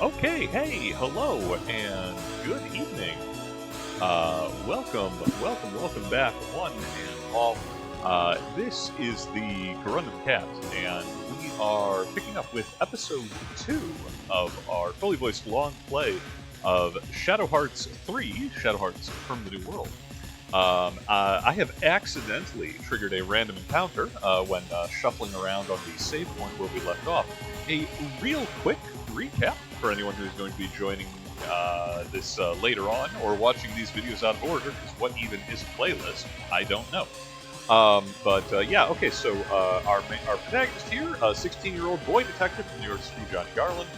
Okay, hey, hello, and good evening. Welcome back, one and all. This is the Corundum Cat, and we are picking up with episode 2 of our fully voiced long play of Shadow Hearts 3, Shadow Hearts from the New World. I have accidentally triggered a random encounter when shuffling around on the save point where we left off. A real quick recap for anyone who's going to be joining this later on or watching these videos out of order, because what even is a playlist? I don't know. Yeah, okay, so our protagonist here, a 16-year-old boy detective from New York City, Johnny Garland,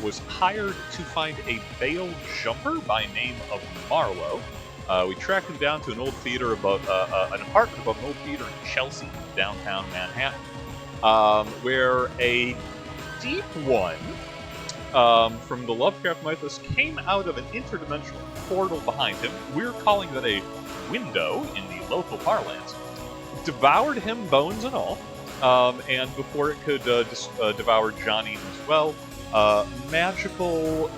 was hired to find a bailed jumper by name of Marlowe. We tracked him down to an old theater above an apartment above an old theater in Chelsea, downtown Manhattan, where a deep one from the Lovecraft mythos came out of an interdimensional portal behind him. We're calling that a window in the local parlance. Devoured him, bones and all, and before it could devour Johnny as well, magical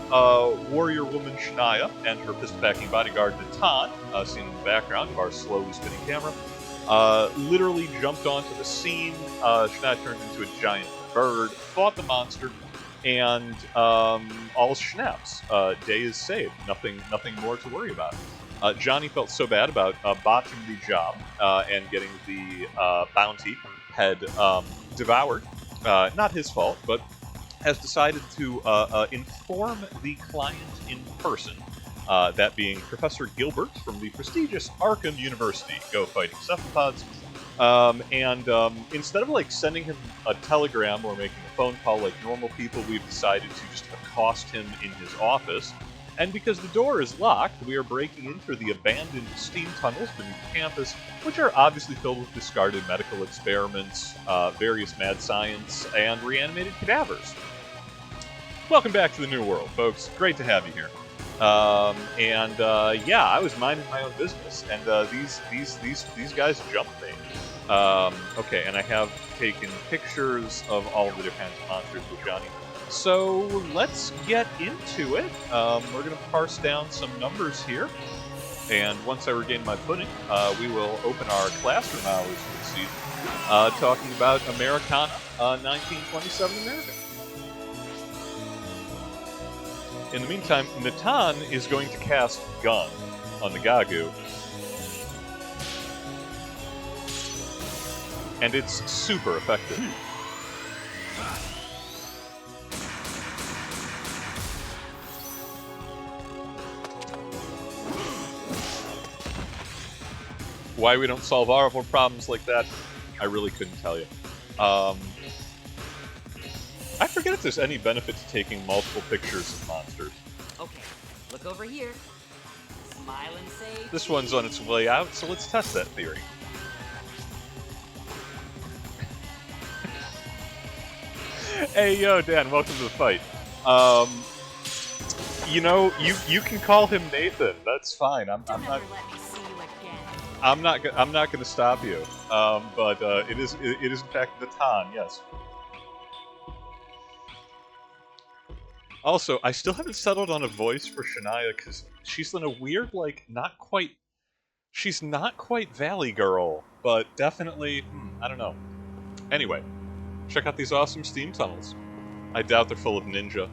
warrior woman Shania and her fist-packing bodyguard Natan, seen in the background of our slowly spinning camera, literally jumped onto the scene. Shania turned into a giant bird, fought the monster, and all snaps. Day is saved. Nothing more to worry about. Johnny felt so bad about botching the job and getting the bounty had devoured. Not his fault, but has decided to inform the client in person, that being Professor Gilbert from the prestigious Arkham University. Go fighting cephalopods. Instead of sending him a telegram or making a phone call like normal people, we've decided to just accost him in his office. And because the door is locked, we are breaking into the abandoned steam tunnels beneath campus, which are obviously filled with discarded medical experiments, various mad science, and reanimated cadavers. Welcome back to the New World, folks. Great to have you here. Yeah, I was minding my own business, and these guys jumped me. Okay, and I have taken pictures of all of the different kinds of monsters with Johnny. So let's get into it. We're going to parse down some numbers here, and once I regain my footing, we will open our classroom hours for the season, talking about Americana, 1927 America. In the meantime, Natan is going to cast Gun on the Gagu, and it's super effective. Why we don't solve our problems like that, I really couldn't tell you. I forget if there's any benefit to taking multiple pictures of monsters. Okay, look over here. Smile and say... This one's on its way out, so let's test that theory. Hey, yo, Dan, welcome to the fight. You know, you can call him Nathan. That's fine. I'm not. Let me see you again. I'm not going to stop you. But it is in fact Natan. Yes. Also, I still haven't settled on a voice for Shania because she's in a weird, she's not quite Valley Girl, but definitely, I don't know. Anyway, check out these awesome steam tunnels. I doubt they're full of ninja.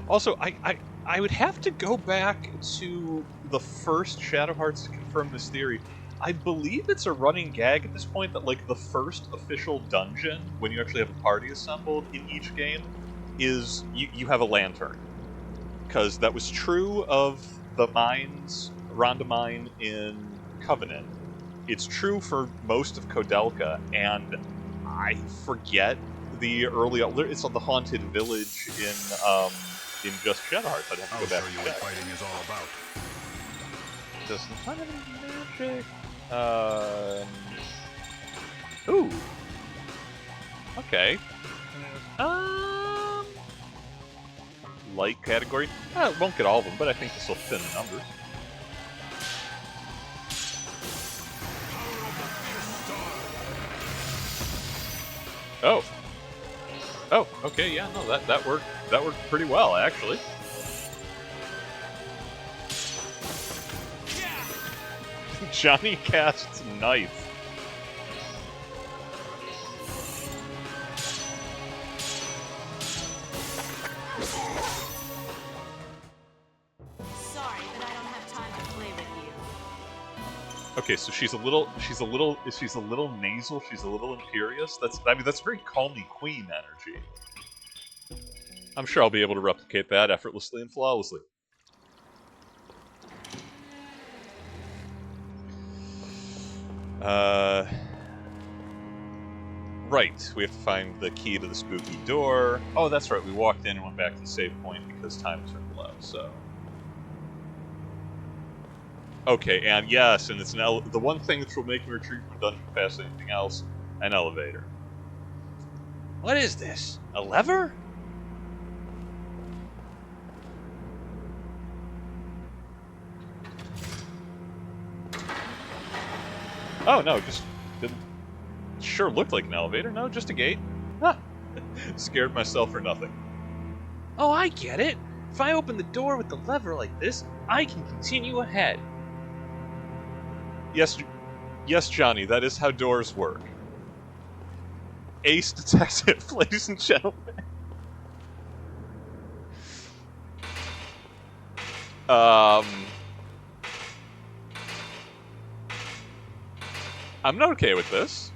Also, I would have to go back to the first Shadow Hearts to confirm this theory. I believe it's a running gag at this point that, the first official dungeon, when you actually have a party assembled in each game, is you have a lantern. Because that was true of the mines, Rhonda Mine in Covenant. It's true for most of Kodelka, and I forget the early... It's on the Haunted Village in just Shadow Hearts. I'd have to go back and check. What fighting is all about. Doesn't have any magic. Ooh. Okay. Light category. Won't get all of them, but I think this will thin the numbers. Oh. Oh, okay, yeah, no, that worked pretty well, actually. Johnny casts knife. Sorry, but I don't have time to play with you. Okay, so she's a little nasal, she's a little imperious. That's very Call Me Queen energy. I'm sure I'll be able to replicate that effortlessly and flawlessly. Right, we have to find the key to the spooky door. Oh, that's right, we walked in and went back to the save point because time was running low, so... Okay, and yes, and it's the one thing that will make me retreat from a dungeon past anything else, an elevator. What is this? A lever? Oh, no, just didn't... Sure looked like an elevator. No, just a gate. Huh. Scared myself for nothing. Oh, I get it. If I open the door with the lever like this, I can continue ahead. Yes, Johnny, that is how doors work. Ace Detective, ladies and gentlemen. I'm not okay with this.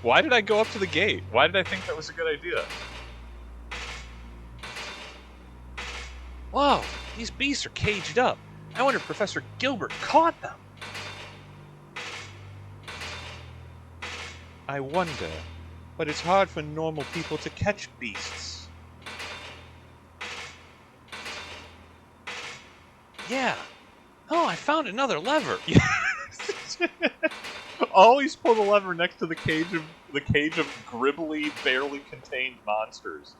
Why did I go up to the gate? Why did I think that was a good idea? Whoa, these beasts are caged up. I wonder if Professor Gilbert caught them. I wonder, but it's hard for normal people to catch beasts. Yeah. Oh, I found another lever. Always pull the lever next to the cage of gribbly, barely contained monsters.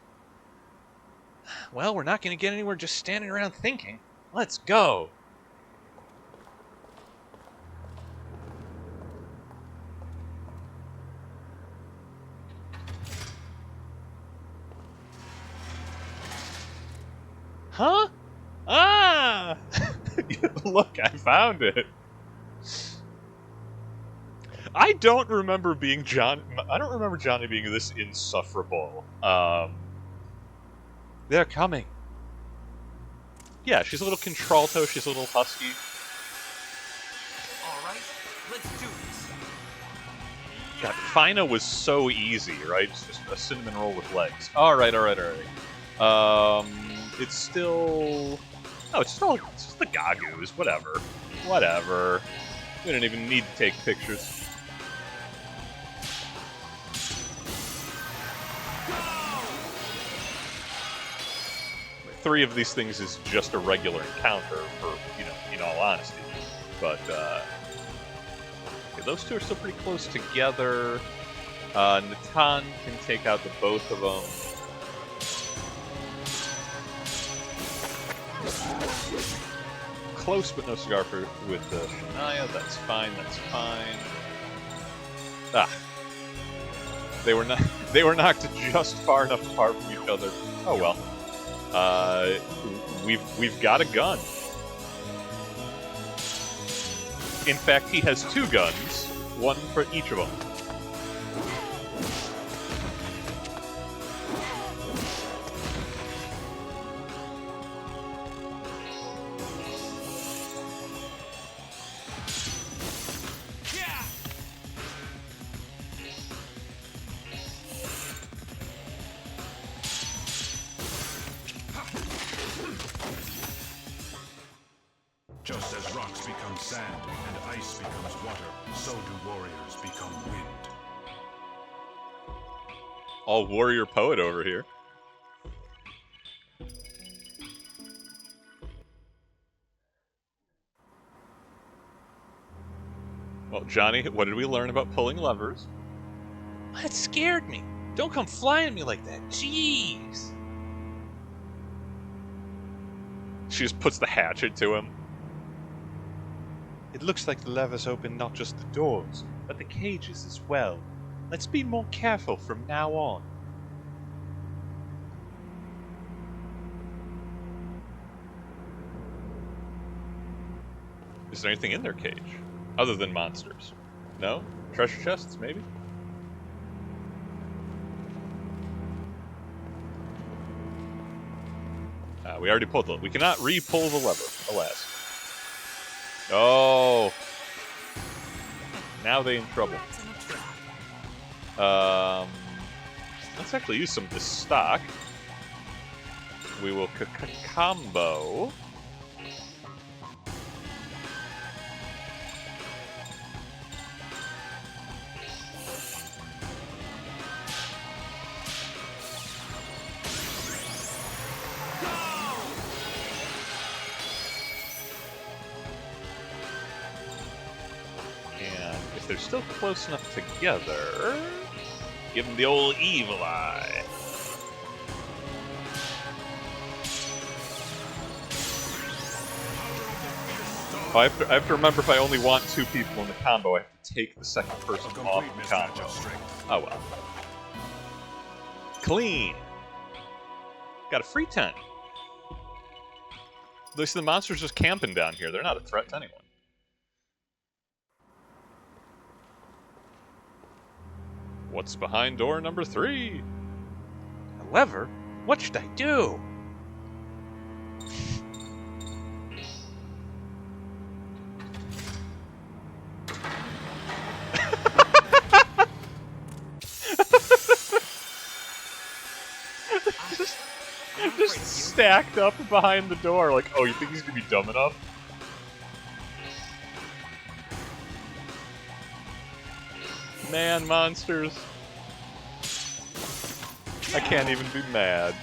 Well, we're not going to get anywhere just standing around thinking. Let's go. Huh? Ah! Look, I found it. I don't remember Johnny being this insufferable. They're coming. Yeah, she's a little contralto, she's a little husky. Alright, let's do this. God, Fina was so easy, right? It's just a cinnamon roll with legs. Alright. It's still... No, it's just the Gagoos. Whatever. We don't even need to take pictures. Three of these things is just a regular encounter, for, in all honesty. But, okay, those two are still pretty close together. Natan can take out the both of them. Close, but no cigar with Shania. That's fine. Ah, they were knocked just far enough apart from each other. Oh well. We've got a gun. In fact, he has two guns, one for each of them. Just as rocks become sand and ice becomes water, so do warriors become wind. All warrior poet over here. Well, Johnny, what did we learn about pulling levers? That scared me. Don't come flying at me like that. Jeez. She just puts the hatchet to him. It looks like the levers open not just the doors, but the cages as well. Let's be more careful from now on. Is there anything in their cage? Other than monsters? No? Treasure chests, maybe? We already pulled the... We cannot re-pull the lever, alas. Oh! Now they in trouble. Let's actually use some of this stock. We will combo. They're still close enough together. Give them the old evil eye. Oh, I have to remember if I only want 2 people in the combo, I have to take the second person off the combo. Oh well. Clean. Got a free 10. At least the monster's just camping down here. They're not a threat to anyone. What's behind door number 3? A lever? What should I do? just stacked up behind the door. Like, oh, you think he's gonna be dumb enough? Man, monsters. I can't even be mad.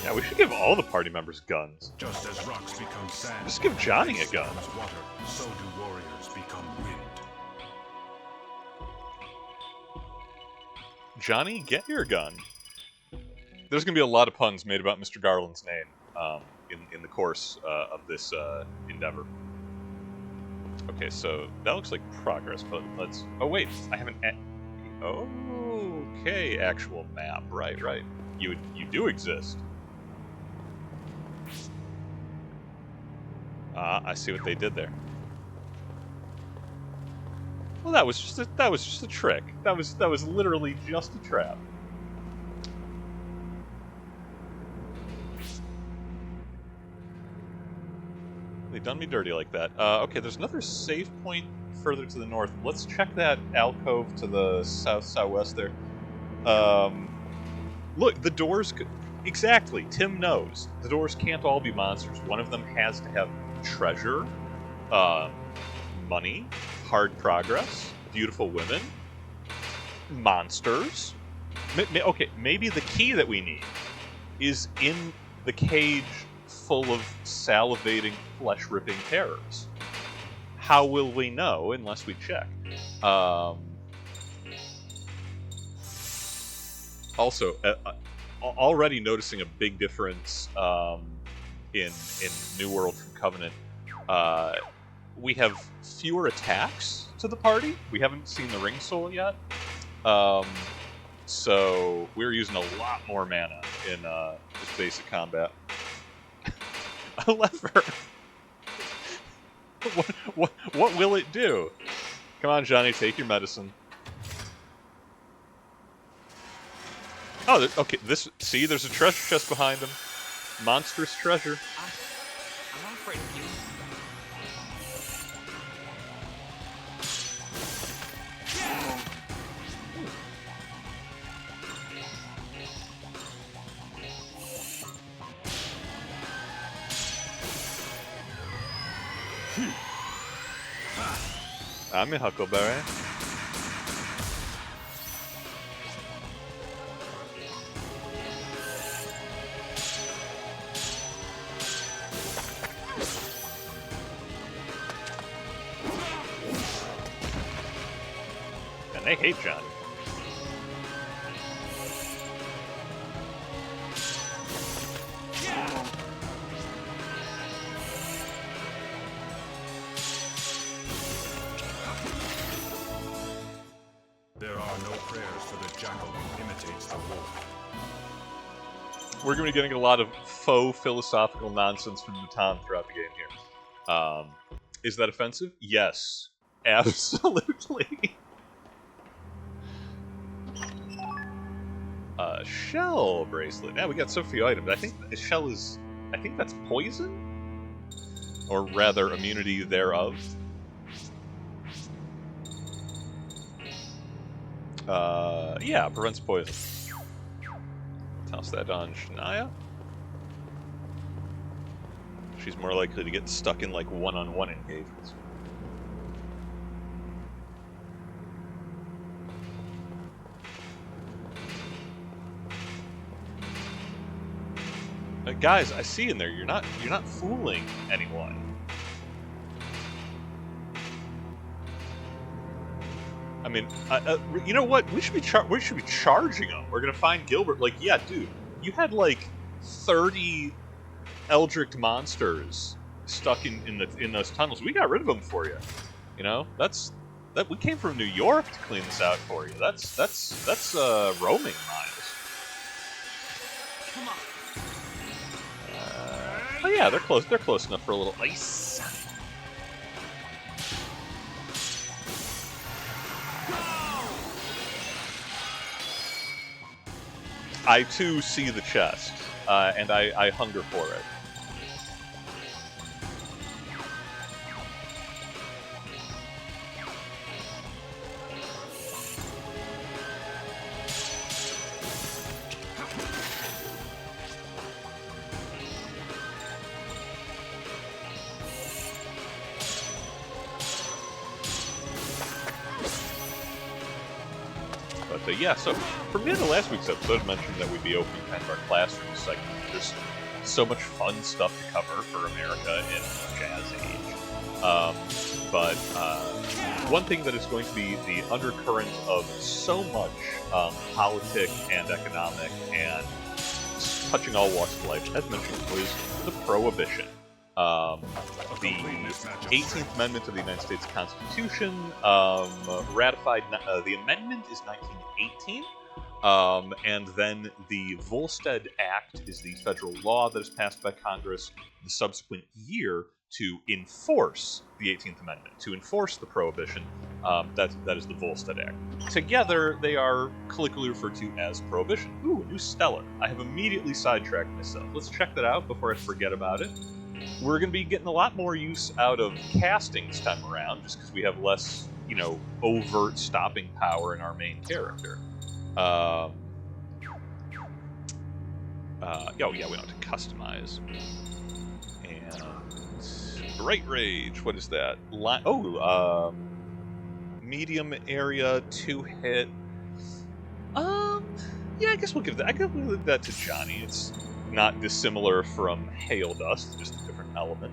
Yeah, we should give all the party members guns. Just as rocks become sand, just give Johnny a gun. Water, so do warriors become wind. Johnny, get your gun. There's gonna be a lot of puns made about Mr. Garland's name in the course of this endeavor. Okay, so that looks like progress, but let's... Oh wait, I haven't... Okay, actual map. Right. You do exist. I see what they did there. Well, that was just a trick. That was literally just a trap. They done me dirty like that. Okay, there's another save point further to the north. Let's check that alcove to the southwest there. Look, the doors... Exactly, Tim knows. The doors can't all be monsters. One of them has to have treasure, money, hard progress, beautiful women, monsters. Okay, maybe the key that we need is in the cage full of salivating, flesh-ripping terrors. How will we know unless we check? Also, already noticing a big difference in New World from Covenant. We have fewer attacks to the party. We haven't seen the Ring Soul yet. So we're using a lot more mana in just basic combat. A lever. What will it do? Come on, Johnny, take your medicine. Oh, okay. See, there's a treasure chest behind him. Monstrous treasure. I'm not afraid of you. I'm a Huckleberry. And they hate Johnny. There are no prayers for the jackal who imitates the wolf. We're going to be getting a lot of faux philosophical nonsense from Natan throughout the game here. Is that offensive? Yes. Absolutely. Shell bracelet. Yeah, we got so few items. I think the shell is... I think that's poison? Or rather, immunity thereof. Yeah, prevents poison. Toss that on Shania. She's more likely to get stuck in, like, one-on-one engagements. Guys, I see in there, you're not fooling anyone. I mean, you know what? We should be charging them. We're gonna find Gilbert. Like, yeah, dude, you had like 30 Eldritch monsters stuck in those tunnels. We got rid of them for you. You know, that we came from New York to clean this out for you. That's roaming miles. Come on. Oh yeah, they're close. They're close enough for a little ice. I too see the chest, and I hunger for it. But yeah, so from the end of last week's episode, I mentioned that we'd be opening kind of our classroom segment. There's so much fun stuff to cover for America in the Jazz Age. But one thing that is going to be the undercurrent of so much politic and economic and touching all walks of life, as mentioned, was the Prohibition. The 18th Amendment of the United States Constitution, ratified, the amendment is 1918, and then the Volstead Act is the federal law that is passed by Congress the subsequent year to enforce the 18th Amendment, to enforce the Prohibition. That is the Volstead Act. Together, they are colloquially referred to as Prohibition. Ooh, new Stellar. I have immediately sidetracked myself. Let's check that out before I forget about it. We're going to be getting a lot more use out of casting this time around, just because we have less, you know, overt stopping power in our main character. Oh yeah, we don't have to customize. And Great Rage, what is that? Medium area, 2-hit. Yeah, I guess we'll give that. I could give that to Johnny. It's not dissimilar from Hail Dust, just a different element.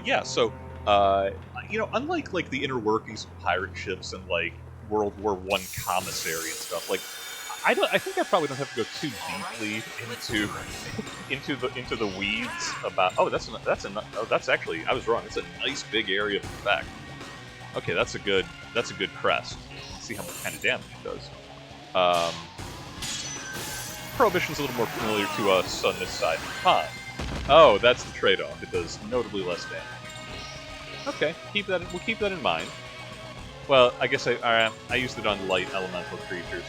Yeah, so, you know, unlike, like, the inner workings of pirate ships and, like, World War I commissary and stuff, like, I think I probably don't have to go too deeply into the weeds about... Oh, that's actually... I was wrong. It's a nice big area of effect. Okay, that's a good crest. Let's see how much kind of damage it does. Prohibition's a little more familiar to us on this side of the pond. Oh, that's the trade-off. It does notably less damage. Okay, we'll keep that in mind. Well, I guess I used it on light elemental creatures.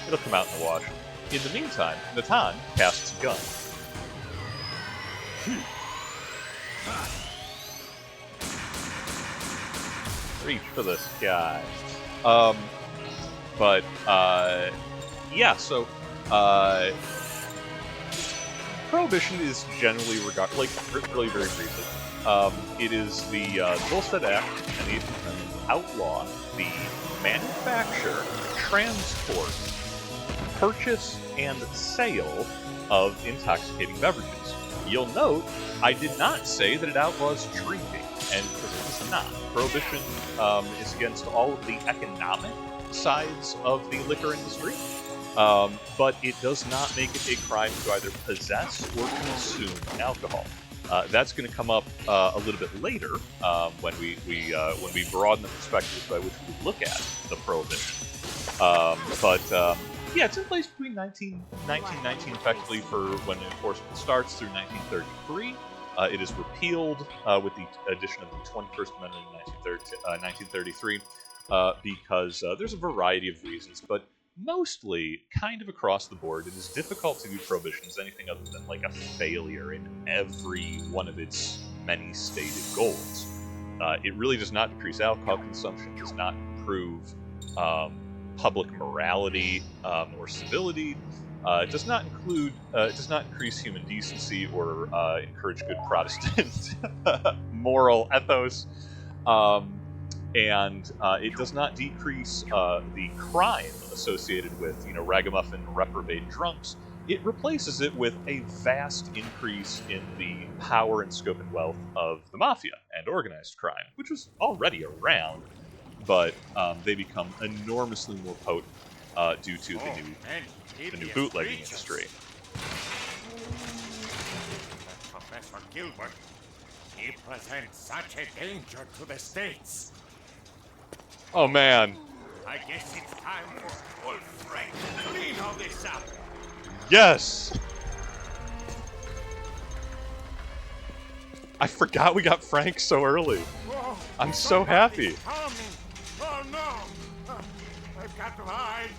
It'll come out in the wash. In the meantime, Natan casts Gun. Reach for this guy. Yeah, so, Prohibition is generally regarded, like, really very briefly, it is the Volstead Act and the 18th Amendment outlaw the manufacture, transport, purchase, and sale of intoxicating beverages. You'll note, I did not say that it outlaws drinking, and because it's not. Prohibition is against all of the economic sides of the liquor industry, but it does not make it a crime to either possess or consume alcohol. That's going to come up a little bit later when we broaden the perspectives by which we look at the prohibition. Yeah, it's in place between 1919 effectively for when enforcement starts through 1933. It is repealed with the addition of the 21st Amendment in 1933 because there's a variety of reasons, but mostly kind of across the board. It is difficult to do prohibition as anything other than like a failure in every one of its many stated goals. It really does not decrease alcohol consumption, does not improve public morality or civility. It does not increase human decency or encourage good Protestant moral ethos. And it does not decrease the crime associated with, ragamuffin, reprobate drunks. It replaces it with a vast increase in the power and scope and wealth of the mafia and organized crime, which was already around, but they become enormously more potent due to the new bootlegging industry. Professor Gilbert, he presents such a danger to the states. Oh man. I guess it's time for old Frank to clean all this up. Yes! I forgot we got Frank so early. Whoa, I'm so happy. Oh no! I've got to hide.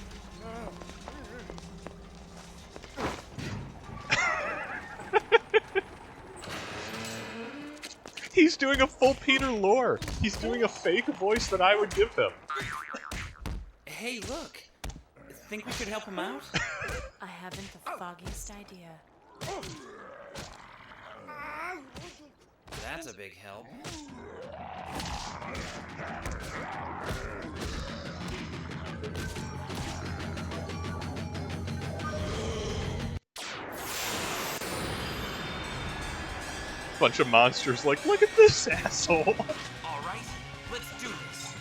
He's doing a full Peter Lorre. He's doing a fake voice that I would give him. Hey, look. Think we should help him out? I haven't the foggiest idea. That's a big help. Bunch of monsters like, look at this asshole. All right, let's do this.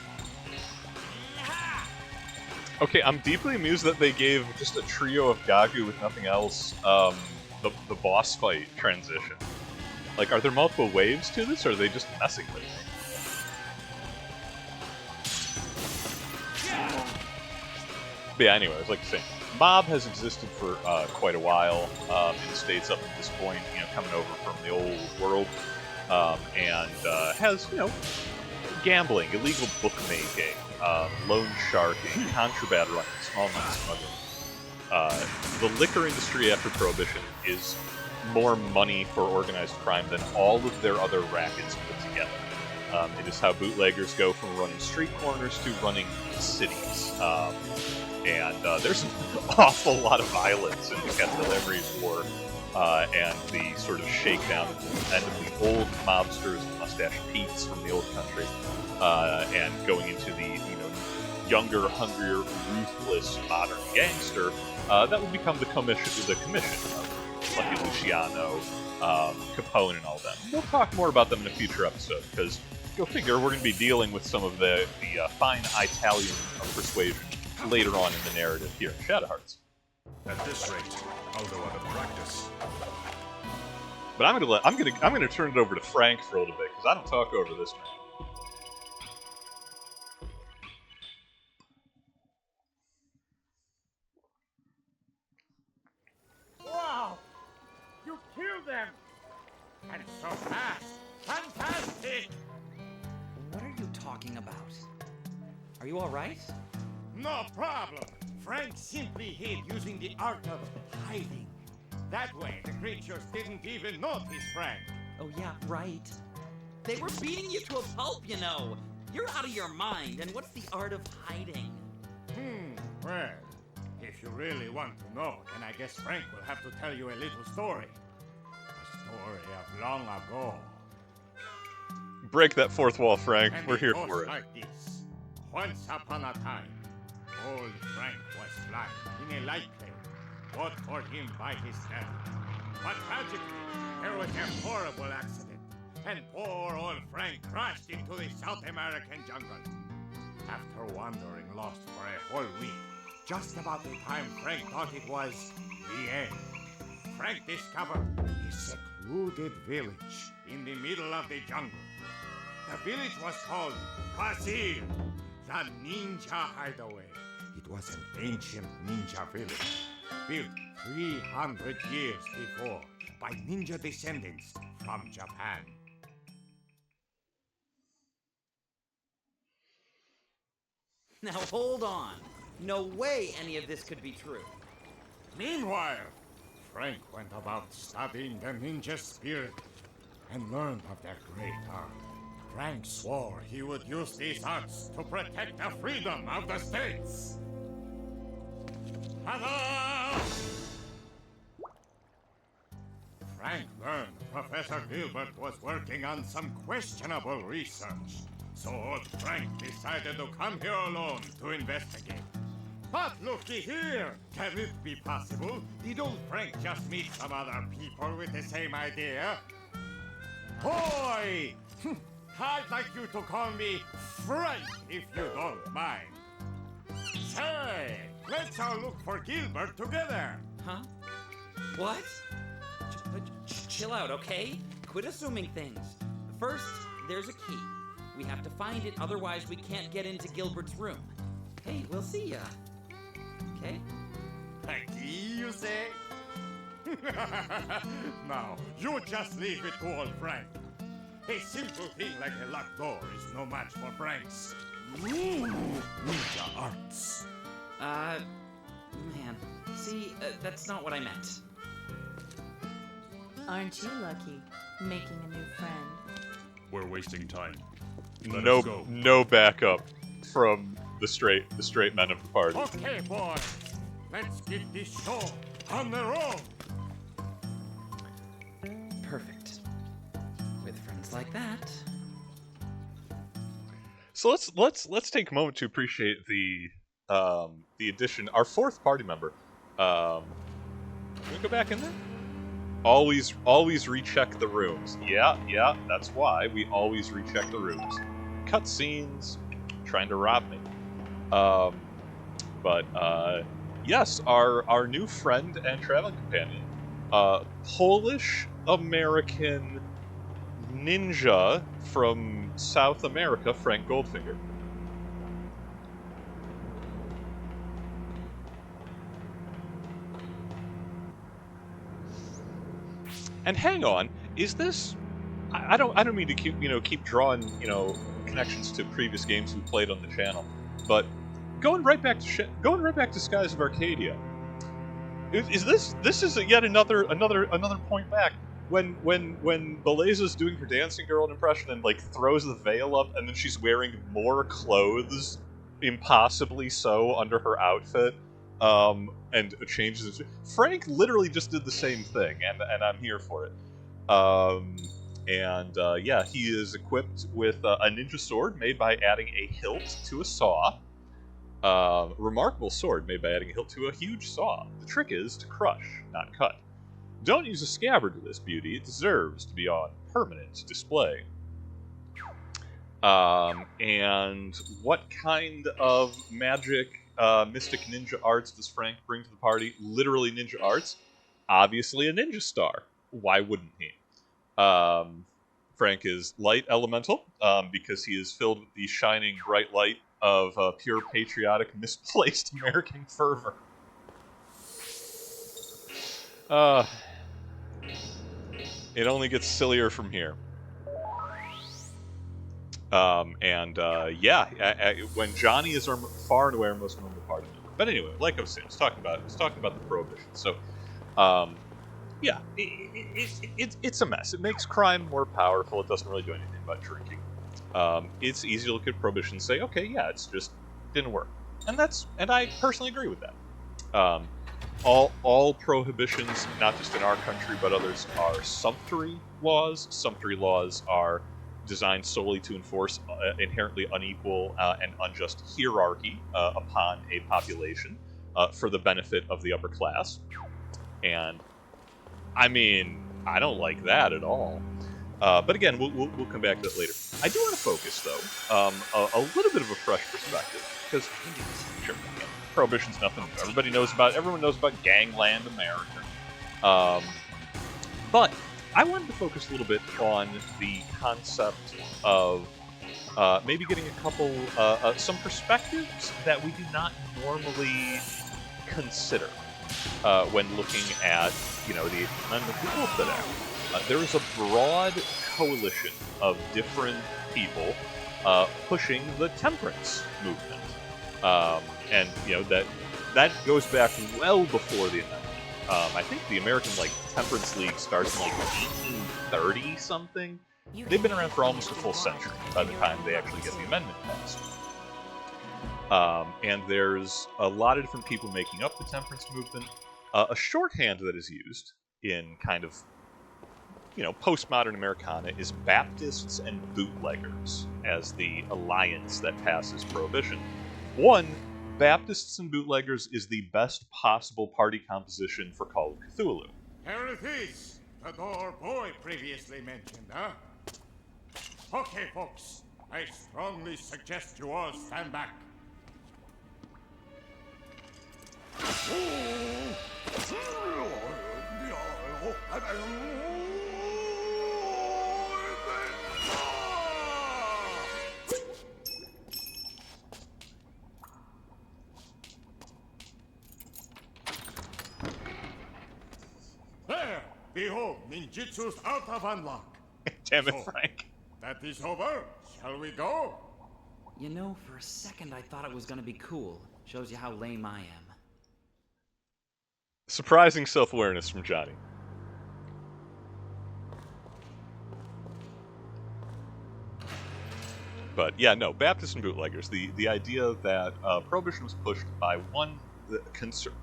Okay, I'm deeply amused that they gave just a trio of Gagu with nothing else the boss fight transition. Like, are there multiple waves to this, or are they just messing with me? But yeah, anyway, I was like saying, Mob has existed for quite a while in the States up to this point, coming over from the old world, and has, gambling, illegal bookmaking, loan sharking, contraband running, small money smuggling. The liquor industry after Prohibition is more money for organized crime than all of their other rackets put together. It is how bootleggers go from running street corners to running cities. And there's an awful lot of violence in the Kettle Emery's War, and the sort of shakedown at the end of the old mobsters, the Mustache Pete's from the old country, and going into the younger, hungrier, ruthless modern gangster that would become the commission of Lucky Luciano, Capone, and all that. We'll talk more about them in a future episode because go figure, we're going to be dealing with some of the fine Italian persuasion later on in the narrative here in Shadow Hearts. At this rate, although out of practice. But I'm gonna turn it over to Frank for a little bit because I don't talk over this man. Wow! You killed them! And so fast! Fantastic! What are you talking about? Are you all right? No problem. Frank simply hid using the art of hiding. That way, the creatures didn't even notice Frank. Oh yeah, right. They were beating you to a pulp, You're out of your mind, and what's the art of hiding? Well, if you really want to know, then I guess Frank will have to tell you a little story. story of long ago. Break that fourth wall, Frank. And We're it here goes for it. like this. Once upon a time, old Frank was flying in a light plane bought for him by his daddy. But tragically, there was a horrible accident, and poor old Frank crashed into the South American jungle. After wandering lost for a whole week, just about the time Frank thought it was the end, Frank discovered a secluded village in the middle of the jungle. The village was called Brazil, the Ninja Hideaway. It was an ancient ninja village, built 300 years before by ninja descendants from Japan. Now hold on. No way any of this could be true. Meanwhile, Frank went about studying the ninja spirit and learned of their great art. Frank swore he would use these arts to protect the freedom of the states. Ta-da! Frank learned Professor Gilbert was working on some questionable research. So old Frank decided to come here alone to investigate. But looky here! Can it be possible? Did old Frank just meet some other people with the same idea? Boy! I'd like you to call me Frank if you don't mind. Say, let's all look for Gilbert together. Huh? What? Chill out, okay? Quit assuming things. First, there's a key. We have to find it, otherwise we can't get into Gilbert's room. Hey, we'll see ya. Okay? A key, you say? Now, you just leave it to old Frank. A simple thing like a locked door is no match for Frank's ninja arts. Man. See, that's not what I meant. Aren't you lucky, making a new friend? We're wasting time. Let No, us go. no backup from the straight men of the party. Okay, boy. Let's get this show on the road. Perfect. With friends like that. So let's take a moment to appreciate the addition. Our fourth party member. Can we go back in there? Always recheck the rooms. Yeah, that's why we always recheck the rooms. Cutscenes, trying to rob me. Yes, our new friend and traveling companion, Polish American ninja from South America, Frank Goldfinger. And hang on, is this? I don't mean to keep drawing connections to previous games we played on the channel, but going right back to Skies of Arcadia. Is this? This is yet another point back when Beleza's doing her dancing girl impression and like throws the veil up, and then she's wearing more clothes, impossibly so, under her outfit. And changes. Frank literally just did the same thing, and I'm here for it. Yeah, he is equipped with a ninja sword made by adding a hilt to a saw. Remarkable sword made by adding a hilt to a huge saw. The trick is to crush, not cut. Don't use a scabbard with this beauty. It deserves to be on permanent display. And what kind of magic mystic ninja arts does Frank bring to the party? Literally ninja arts. Obviously a ninja star. Why wouldn't he? Frank is light elemental, because he is filled with the shining bright light of pure patriotic misplaced American fervor. It only gets sillier from here. When Johnny is far and away our most normal party member. But anyway, like I was saying, I was talking about the prohibition. So, it's a mess. It makes crime more powerful. It doesn't really do anything about drinking. It's easy to look at prohibition and say, okay, yeah, it's just didn't work, and I personally agree with that. all prohibitions, not just in our country but others, are sumptuary laws. Sumptuary laws are designed solely to enforce inherently unequal and unjust hierarchy upon a population for the benefit of the upper class. And I mean, I don't like that at all. But again, we'll come back to that later. I do want to focus, though, a little bit of a fresh perspective, because sure, yeah, prohibition's nothing new. Everyone knows about gangland America. But I wanted to focus a little bit on the concept of maybe getting a couple, some perspectives that we do not normally consider when looking at, the Amendment to the Outfit Act. There is a broad coalition of different people pushing the temperance movement, and that goes back well before the amendment. I think the American Temperance League starts in 1830 something. They've been around for almost a full century by the time they actually get the amendment passed. And there's a lot of different people making up the temperance movement. A shorthand that is used in kind of postmodern Americana is Baptists and Bootleggers as the alliance that passes prohibition. One, Baptists and Bootleggers is the best possible party composition for Call of Cthulhu. Here it is, the door boy previously mentioned, huh? Okay, folks, I strongly suggest you all stand back. There! Behold, ninjutsu's out of unlock. Damn it, So, Frank. That is over. Shall we go? For a second I thought it was gonna be cool. Shows you how lame I am. Surprising self-awareness from Johnny. But yeah, no, Baptists and Bootleggers. The idea that prohibition was pushed by the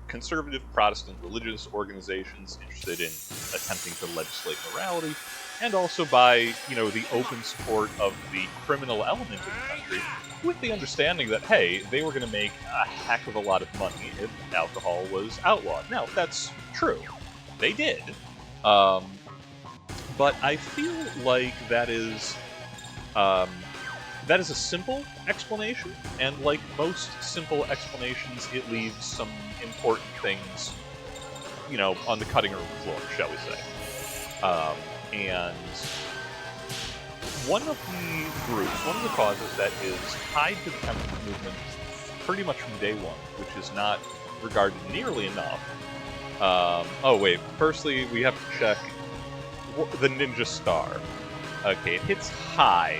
conservative Protestant religious organizations interested in attempting to legislate morality, and also by the open support of the criminal element of the country, with the understanding that hey, they were going to make a heck of a lot of money if alcohol was outlawed. Now that's true, they did, but I feel like that is a simple explanation, and like most simple explanations, it leaves some important things, on the cutting room floor, shall we say. And one of the causes that is tied to the temperance movement pretty much from day one, which is not regarded nearly enough. Oh wait, firstly we have to check the ninja star. Okay, it hits high.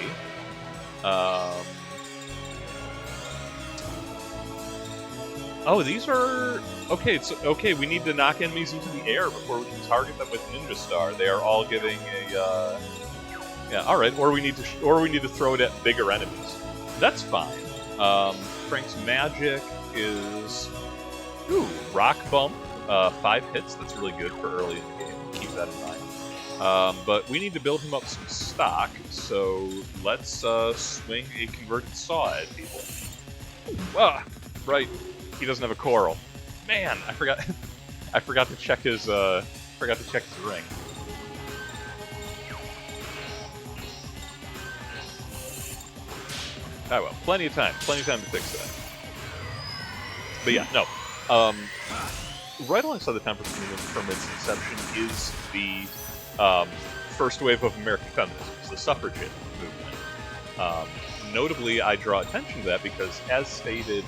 Oh, these are... Okay, okay, we need to knock enemies into the air before we can target them with Ninja Star. They are all giving a, Yeah, alright, or we need to throw it at bigger enemies. That's fine. Frank's magic is... Ooh, Rock Bump. 5 hits, that's really good for early in the game. Keep that in mind. But we need to build him up some stock, so let's swing a converted saw at people. Ah, right. He doesn't have a coral. Man, I forgot. I forgot to check his. Forgot to check his ring. Oh well, plenty of time to fix that. But yeah, no. Right alongside the temperance movement from its inception is the first wave of American feminism, the suffragette movement. Notably, I draw attention to that because, as stated,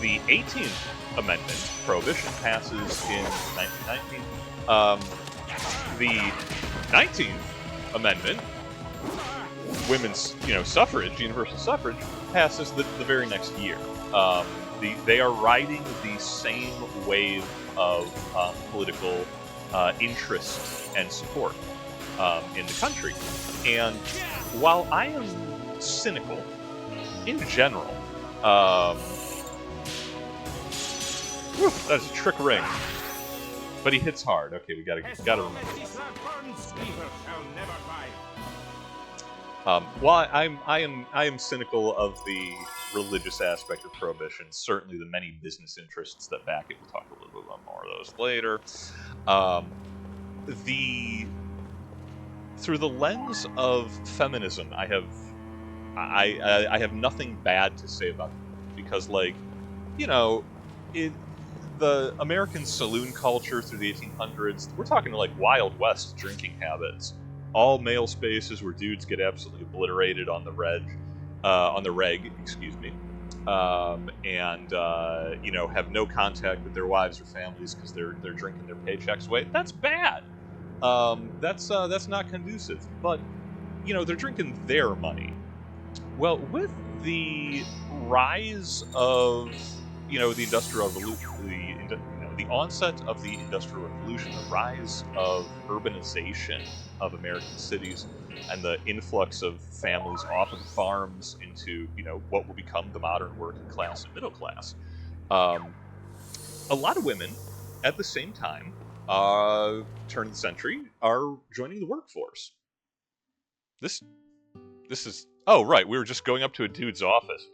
the 18th Amendment, Prohibition, passes in 1919. The 19th Amendment, women's, suffrage, universal suffrage, passes the very next year. They are riding the same wave of political interest and support in the country. And while I am cynical in general, Whew, that's a trick ring. But he hits hard. Okay, we gotta remember. While I am cynical of the religious aspect of prohibition, certainly the many business interests that back it. We'll talk a little bit about more of those later. Through the lens of feminism, I have nothing bad to say about it, because, like, you know, the American saloon culture through the 1800s, we're talking like Wild West drinking habits. All male spaces where dudes get absolutely obliterated on the reg, excuse me, and you know, have no contact with their wives or families because they're drinking their paychecks away. That's bad. That's not conducive. But you know, they're drinking their money. Well, with the rise of, you know, the Industrial Revolution, the onset of the Industrial Revolution, the rise of urbanization of American cities, and the influx of families off of the farms into, you know, what will become the modern working class and middle class. A lot of women, at the same time, turn of the century, are joining the workforce. This is... Oh, right, we were just going up to a dude's office.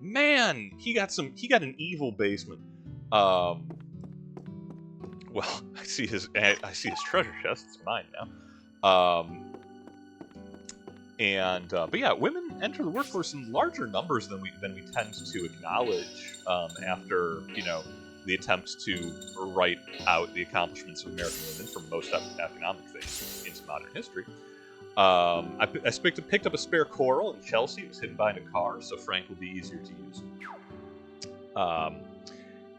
Man, he got an evil basement. Well, I see his treasure chest. It's mine now. But yeah, women enter the workforce in larger numbers than we tend to acknowledge after, you know, the attempts to write out the accomplishments of American women from most economic things into modern history. I picked up a spare coral in Chelsea. It was hidden behind a car, so Frank will be easier to use.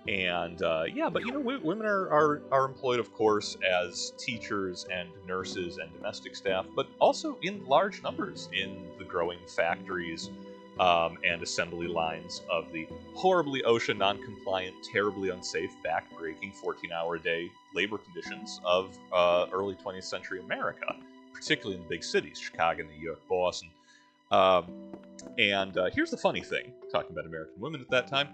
Yeah, but you know, women are employed, of course, as teachers and nurses and domestic staff, but also in large numbers in the growing factories and assembly lines of the horribly OSHA non-compliant, terribly unsafe, back-breaking 14-hour-a-day labor conditions of early 20th century America, particularly in the big cities, Chicago, New York, Boston. Here's the funny thing, talking about American women at that time.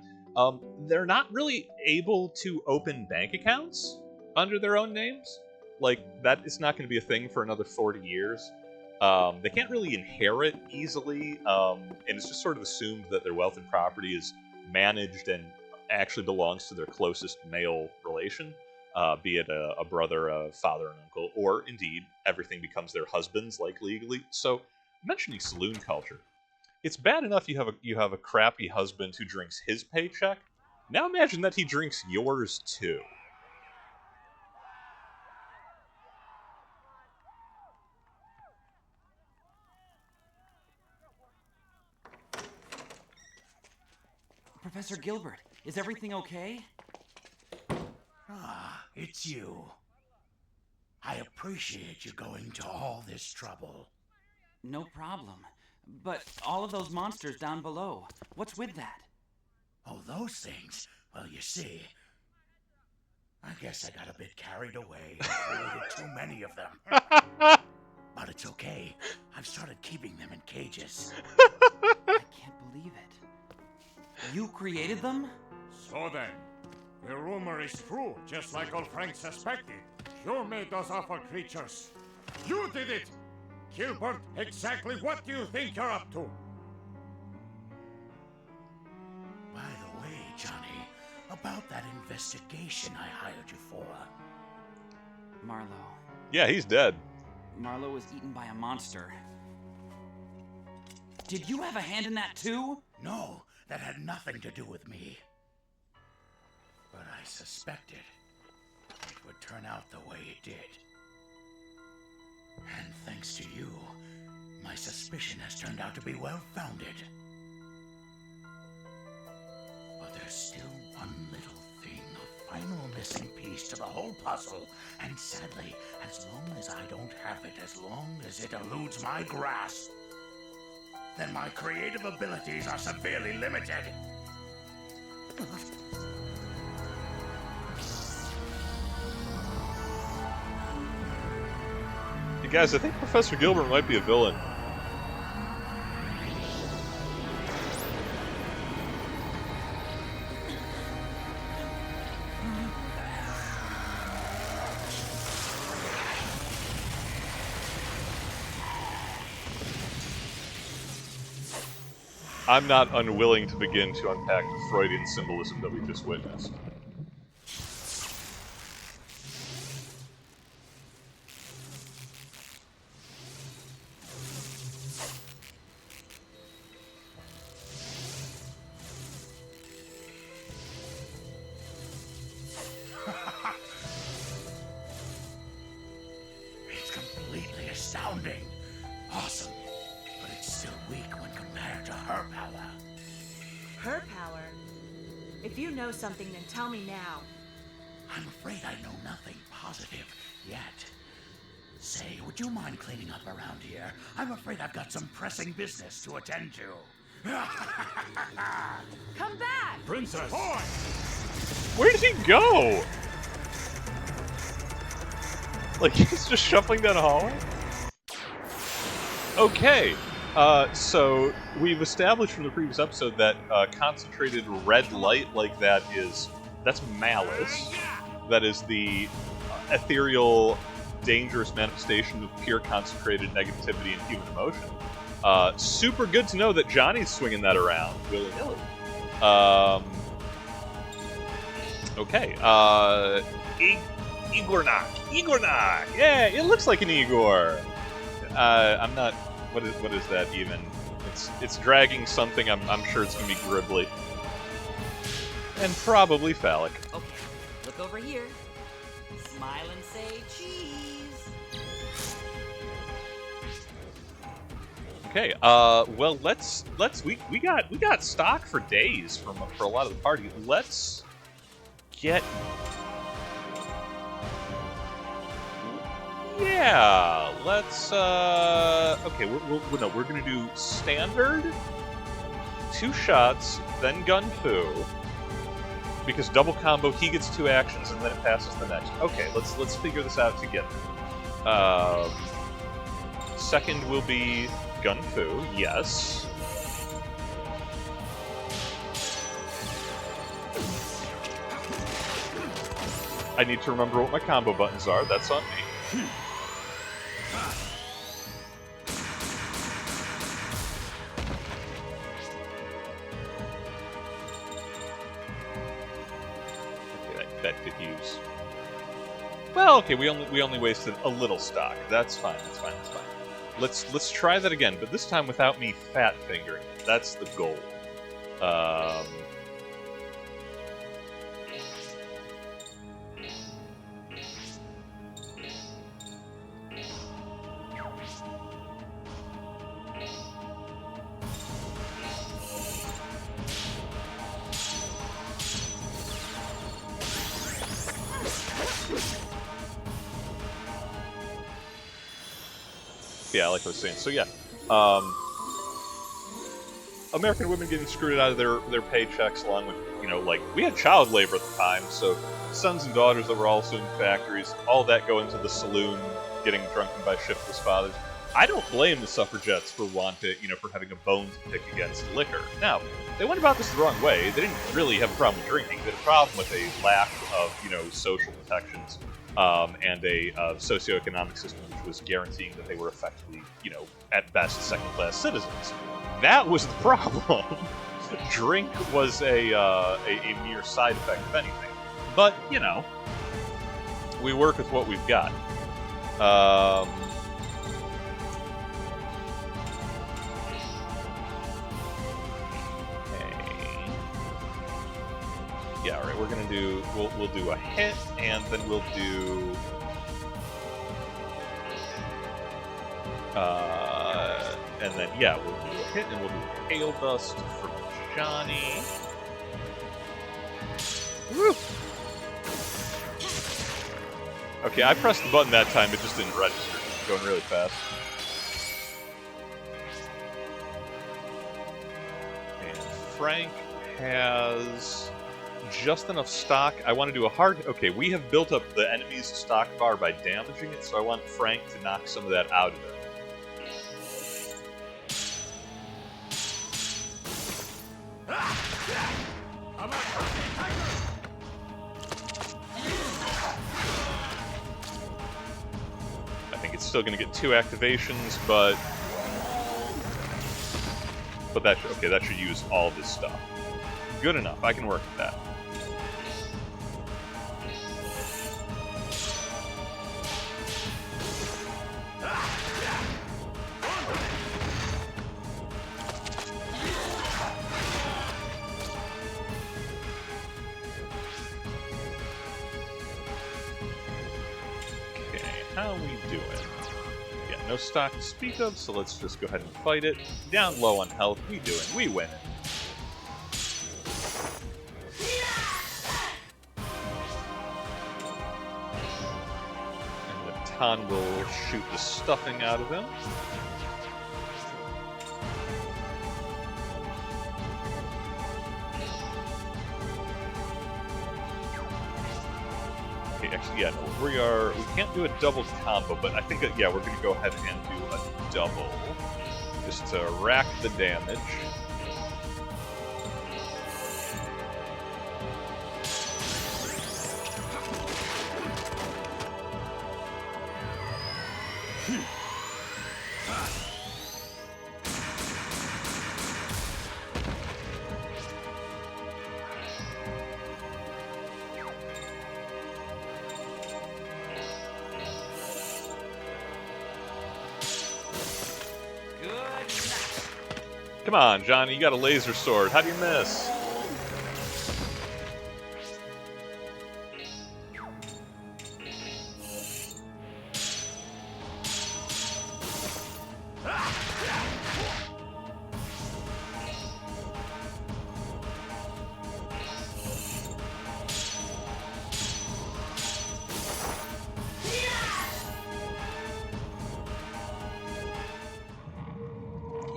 They're not really able to open bank accounts under their own names. Like, that is not going to be a thing for another 40 years. They can't really inherit easily, and it's just sort of assumed that their wealth and property is managed and actually belongs to their closest male relation, be it a brother, a father, an uncle, or indeed everything becomes their husband's, like legally. So, mentioning saloon culture, it's bad enough you have a crappy husband who drinks his paycheck. Now imagine that he drinks yours too. Professor Gilbert, is everything okay? Ah, it's you. I appreciate you going to all this trouble. No problem. But all of those monsters down below, what's with that? Oh, those things? Well, you see, I guess I got a bit carried away and created too many of them. But it's okay. I've started keeping them in cages. I can't believe it. You created them? So then, the rumor is true, just like old Frank suspected. You made those awful creatures. You did it! Gilbert, exactly what do you think you're up to? By the way, Johnny, about that investigation I hired you for. Marlowe. Yeah, he's dead. Marlowe was eaten by a monster. Did you have a hand in that too? No, that had nothing to do with me. But I suspected it would turn out the way it did. And thanks to you, my suspicion has turned out to be well-founded. But there's still one little thing, a final missing piece to the whole puzzle. And sadly, as long as I don't have it, as long as it eludes my grasp, then my creative abilities are severely limited. Hey guys, I think Professor Gilbert might be a villain. I'm not unwilling to begin to unpack the Freudian symbolism that we just witnessed. It's completely astounding. Awesome. But it's still weak when compared to her power. Her power? If you know something, then tell me now. I'm afraid I know nothing positive yet. Say, would you mind cleaning up around here? I'm afraid I've got some pressing business to attend to. Come back! Princess! Boy! Where did he go? Like, he's just shuffling down a hallway? Okay, so we've established from the previous episode that concentrated red light like that that's malice. That is the ethereal, dangerous manifestation of pure concentrated negativity and human emotion. Super good to know that Johnny's swinging that around willy-nilly. Okay, Igornak! Yeah, it looks like an Igor! I'm not... What is that even? It's dragging something, I'm sure it's gonna be gribbly. And probably phallic. Okay, look over here. Smile and say cheese. Okay, well, we got stock for days for a lot of the party. Let's get... Yeah, let's, okay, we're gonna do standard, 2 shots, then gun fu, because double combo, he gets 2 actions, and then it passes the next. Okay, let's figure this out together. Second will be gun fu, yes. I need to remember what my combo buttons are, that's on me. Okay, that did use. Well, okay, we only wasted a little stock. That's fine. Let's try that again, but this time without me fat fingering it. That's the goal. Yeah, like I was saying. So yeah, American women getting screwed out of their paychecks, along with, you know, like, we had child labor at the time, so sons and daughters that were also in factories, all that go into the saloon, getting drunken by shiftless fathers. I don't blame the suffragettes for for having a bone to pick against liquor. Now, they went about this the wrong way. They didn't really have a problem with drinking. They had a problem with a lack of, social protections. And a socioeconomic system which was guaranteeing that they were effectively, at best, second-class citizens. That was the problem. Drink was a mere side effect of anything. But, we work with what we've got. Yeah, alright, we're gonna do, we'll do a hit, and then we'll do, and then, yeah, we'll do a hit, and we'll do Hail Dust for Johnny. Woo! Okay, I pressed the button that time, it just didn't register. It's going really fast. And Frank has just enough stock. I want to do a hard... Okay, we have built up the enemy's stock bar by damaging it, so I want Frank to knock some of that out of it. I think it's still going to get 2 activations, but... but that should, okay, that should use all this stuff. Good enough. I can work with that. How we doing? Yeah, no stock to speak of, so let's just go ahead and fight it. Down low on health, we doing. We winning. And the Tan will shoot the stuffing out of him. Actually, yeah, no, we can't do a double combo, but I think that, yeah, we're going to go ahead and do a double, just to rack the damage. Come on, Johnny, you got a laser sword. How do you miss?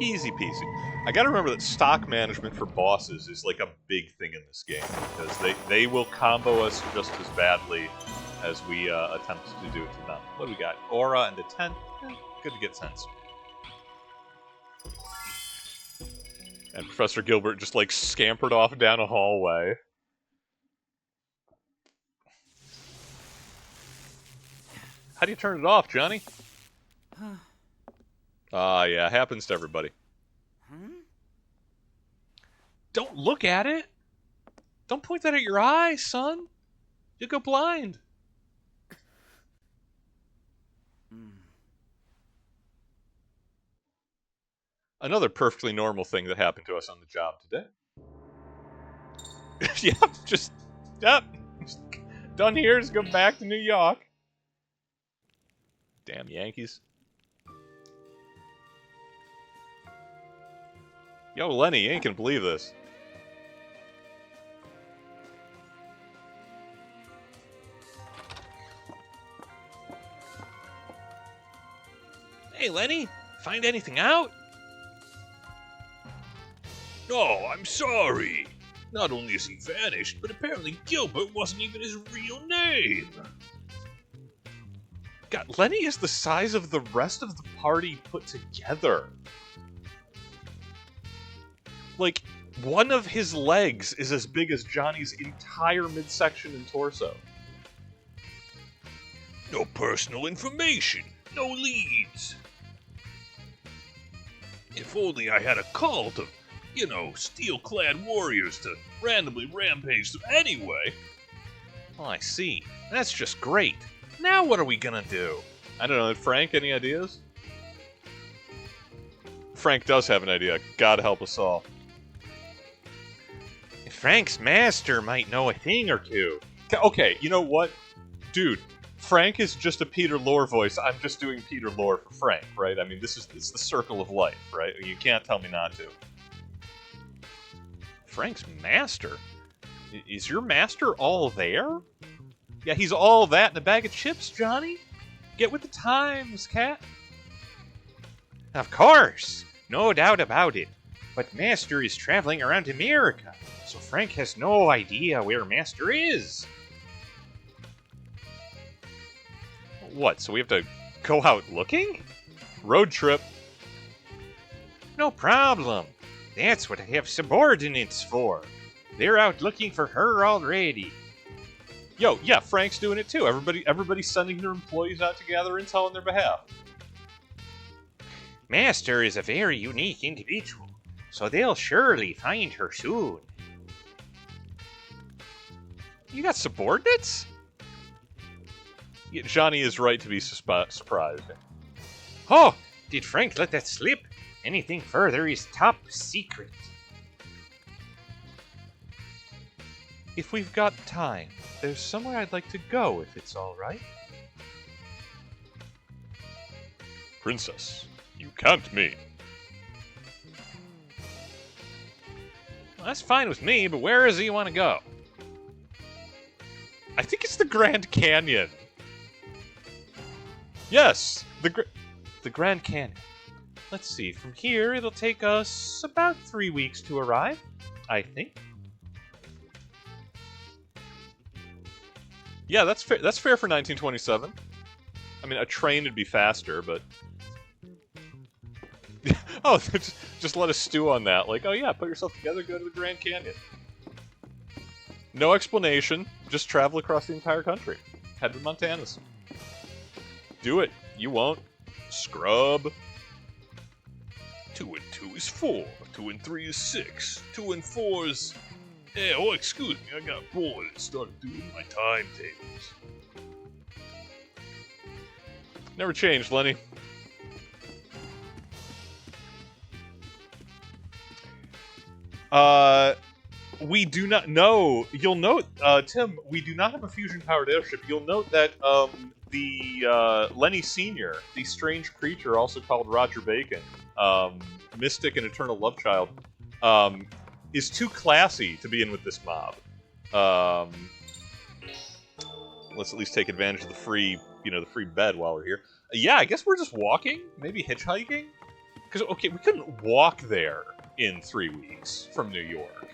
Easy peasy. I gotta remember that stock management for bosses is like a big thing in this game, because they will combo us just as badly as we attempt to do it to them. What do we got? Aura and the 10? Good to get sense. And Professor Gilbert just like scampered off down a hallway. How do you turn it off, Johnny? Yeah, happens to everybody. Don't look at it! Don't point that at your eyes, son! You'll go blind! Another perfectly normal thing that happened to us on the job today. Yep, done here, just go back to New York. Damn Yankees. Yo, Lenny, you ain't gonna believe this. Hey, Lenny, find anything out? No, I'm sorry. Not only is he vanished, but apparently Gilbert wasn't even his real name. God, Lenny is the size of the rest of the party put together. Like, one of his legs is as big as Johnny's entire midsection and torso. No personal information. No leads. If only I had a cult of, you know, steel-clad warriors to randomly rampage them anyway. Oh, I see. That's just great. Now what are we gonna do? I don't know. Frank, any ideas? Frank does have an idea. God help us all. Frank's master might know a thing or two. Okay, you know what? Dude, Frank is just a Peter Lorre voice. I'm just doing Peter Lorre for Frank, right? I mean, it's the circle of life, right? You can't tell me not to. Frank's master? Is your master all there? Yeah, he's all that in a bag of chips, Johnny. Get with the times, cat. Of course. No doubt about it. But Master is traveling around America, so Frank has no idea where Master is. What, so we have to go out looking? Road trip. No problem. That's what I have subordinates for. They're out looking for her already. Yo, yeah, Frank's doing it too. Everybody's sending their employees out to gather intel on their behalf. Master is a very unique individual. so they'll surely find her soon. You got subordinates? Yeah, Johnny is right to be surprised. Oh, did Frank let that slip? Anything further is top secret. If we've got time, there's somewhere I'd like to go if it's all right. Princess, you can't mean. Well, that's fine with me, but where is it you want to go? I think it's the Grand Canyon. Yes, the Grand Canyon. Let's see, from here it'll take us about 3 weeks to arrive, I think. Yeah, that's fair. That's fair for 1927. I mean, a train would be faster, but oh, just let us stew on that. Like, oh yeah, put yourself together, go to the Grand Canyon. No explanation, just travel across the entire country. Head to Montana's. Do it. You won't. Scrub. 2 and 2 is 4. 2 and 3 is 6. 2 and 4 is... Hey, oh, excuse me, I got bored and started doing my timetables. Never changed, Lenny. We do not know. You'll note, Tim, we do not have a fusion-powered airship. You'll note that Lenny Sr., the strange creature also called Roger Bacon, Mystic and Eternal Love Child, is too classy to be in with this mob. Let's at least take advantage of the free, the free bed while we're here. Yeah, I guess we're just walking, maybe hitchhiking? Because, okay, we couldn't walk there in 3 weeks from New York.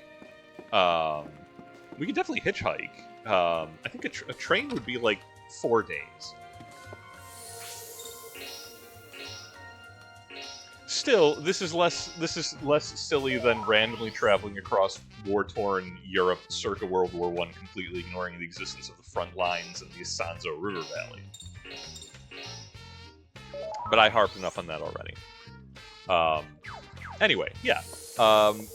We could definitely hitchhike. I think a train would be like 4 days. Still, this is less silly than randomly traveling across war-torn Europe circa World War I, completely ignoring the existence of the front lines and the Isonzo River Valley. But I harped enough on that already. Anyway, yeah.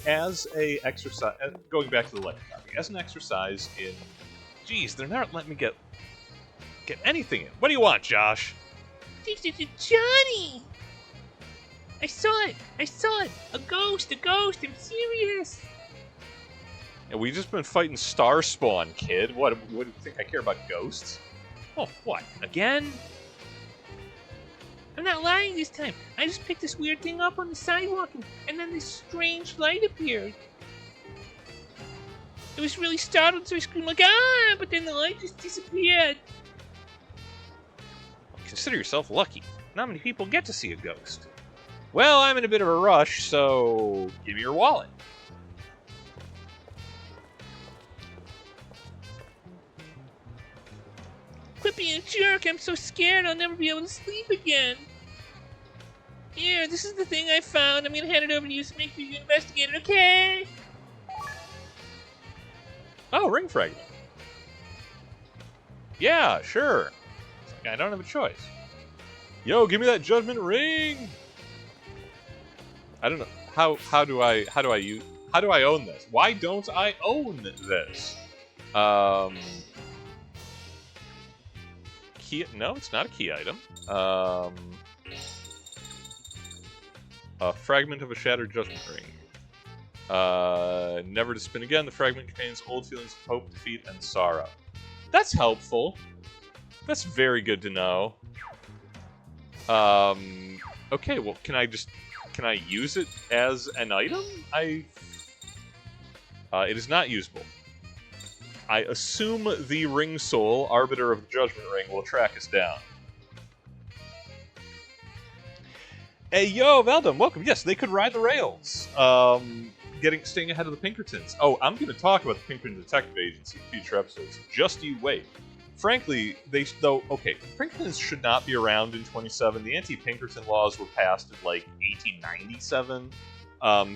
As a exercise, going back to the lecture copy, as an exercise in, geez, they're not letting me get anything in. What do you want, Josh? Johnny! I saw it! A ghost! I'm serious! And we've just been fighting Star Spawn, kid. What do you think I care about ghosts? Oh, what? Again? I'm not lying this time. I just picked this weird thing up on the sidewalk, and then this strange light appeared. I was really startled, so I screamed like, ah! But then the light just disappeared. Consider yourself lucky. Not many people get to see a ghost. Well, I'm in a bit of a rush, so give me your wallet. Quit being a jerk. I'm so scared I'll never be able to sleep again. Here, this is the thing I found. I'm gonna hand it over to you, so make sure you investigate it, okay? Oh, ring fragment. Yeah, sure. I don't have a choice. Yo, give me that judgment ring. I don't know how do I own this? Why don't I own this? Key? No, it's not a key item. A fragment of a shattered judgment ring. Never to spin again. The fragment contains old feelings of hope, defeat, and sorrow. That's helpful. That's very good to know. Okay, well, can I use it as an item? It is not usable. I assume the Ring Soul, Arbiter of the Judgment Ring, will track us down. Hey, yo, Valdem, welcome. Yes, they could ride the rails. Staying ahead of the Pinkertons. Oh, I'm going to talk about the Pinkerton Detective Agency in future episodes. Just you wait. Frankly, Pinkertons should not be around in 27. The anti-Pinkerton laws were passed in, 1897.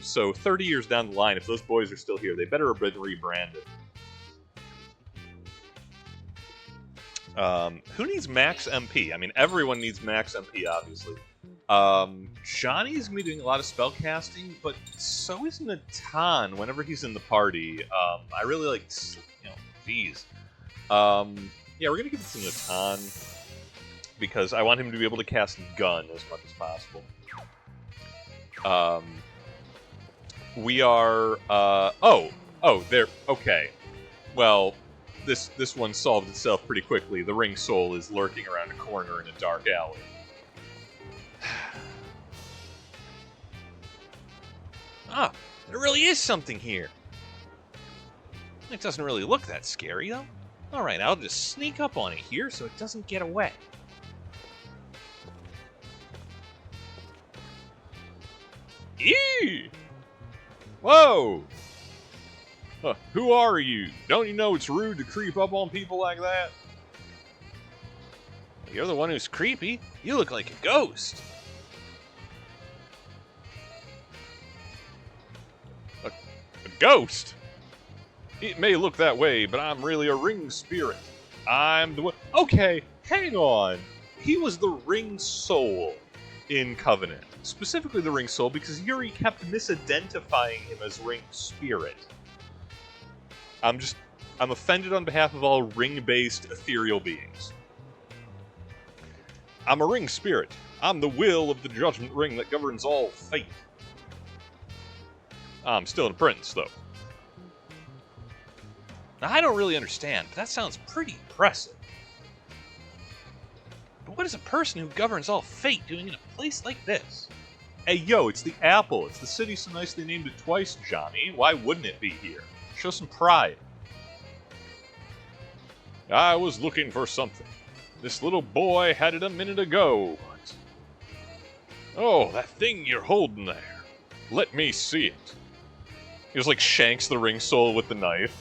So 30 years down the line, if those boys are still here, they better have been rebranded. Who needs max MP? I mean, everyone needs max MP, obviously. Johnny's gonna be doing a lot of spell casting, but so is Natan whenever he's in the party. I really like, these. Yeah, we're gonna give it to Natan because I want him to be able to cast Gun as much as possible. We are, there, okay. Well, this one solved itself pretty quickly. The ring soul is lurking around a corner in a dark alley. Ah, there really is something here. It doesn't really look that scary, though. Alright, I'll just sneak up on it here so it doesn't get away. Eee! Whoa! Who are you? Don't you know it's rude to creep up on people like that? You're the one who's creepy. You look like a ghost. A ghost? It may look that way, but I'm really a ring spirit. I'm the one... Okay, hang on. He was the ring soul in Covenant. Specifically the ring soul, because Yuri kept misidentifying him as ring spirit. I'm offended on behalf of all ring-based ethereal beings. I'm a ring spirit. I'm the will of the judgment ring that governs all fate. I'm still an apprentice, though. Now, I don't really understand, but that sounds pretty impressive. But what is a person who governs all fate doing in a place like this? Hey, yo, it's the Apple. It's the city so nice they named it twice, Johnny. Why wouldn't it be here? Show some pride. I was looking for something. This little boy had it a minute ago. Oh, that thing you're holding there. Let me see it. He just, shanks the ring soul with the knife.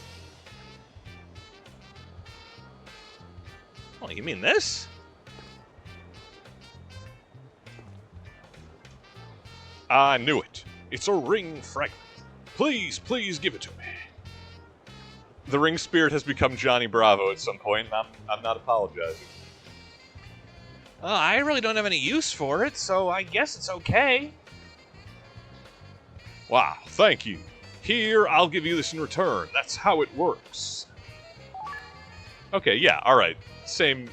Oh, you mean this? I knew it. It's a ring fragment. Please, please give it to me. The ring spirit has become Johnny Bravo at some point, and I'm not apologizing. I really don't have any use for it, so I guess it's okay. Wow, thank you. Here, I'll give you this in return. That's how it works. Okay, yeah, alright. Same.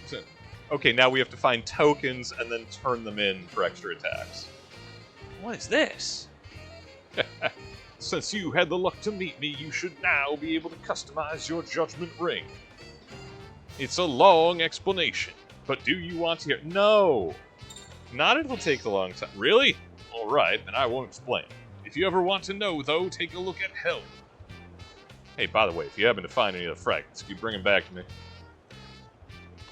Okay, now we have to find tokens and then turn them in for extra attacks. What is this? Since you had the luck to meet me, you should now be able to customize your judgment ring. It's a long explanation, but do you want to hear? No! Not it'll take a long time. Really? Alright, then I won't explain. If you ever want to know, though, take a look at Helm. Hey, by the way, if you happen to find any of the fragments, can you bring them back to me?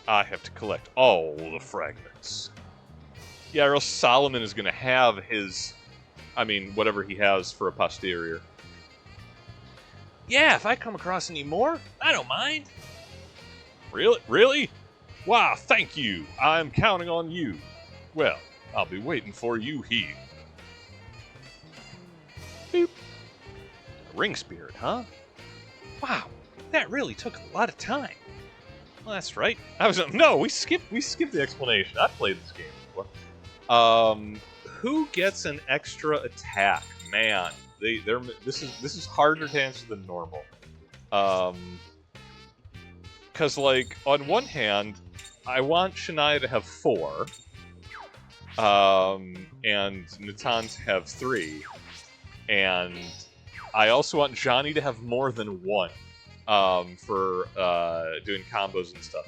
I have to collect all the fragments. Yeah, or else Solomon is going to have his... whatever he has for a posterior. Yeah, if I come across any more, I don't mind. Really? Really? Wow, thank you. I'm counting on you. Well, I'll be waiting for you here. Boop. Ring spirit, huh? Wow, that really took a lot of time. Well, that's right. No, we skipped the explanation. I've played this game before. Who gets an extra attack? Man, this is harder to answer than normal. Because on one hand, I want Shania to have 4, and Natan to have 3, and I also want Johnny to have more than 1, for doing combos and stuff.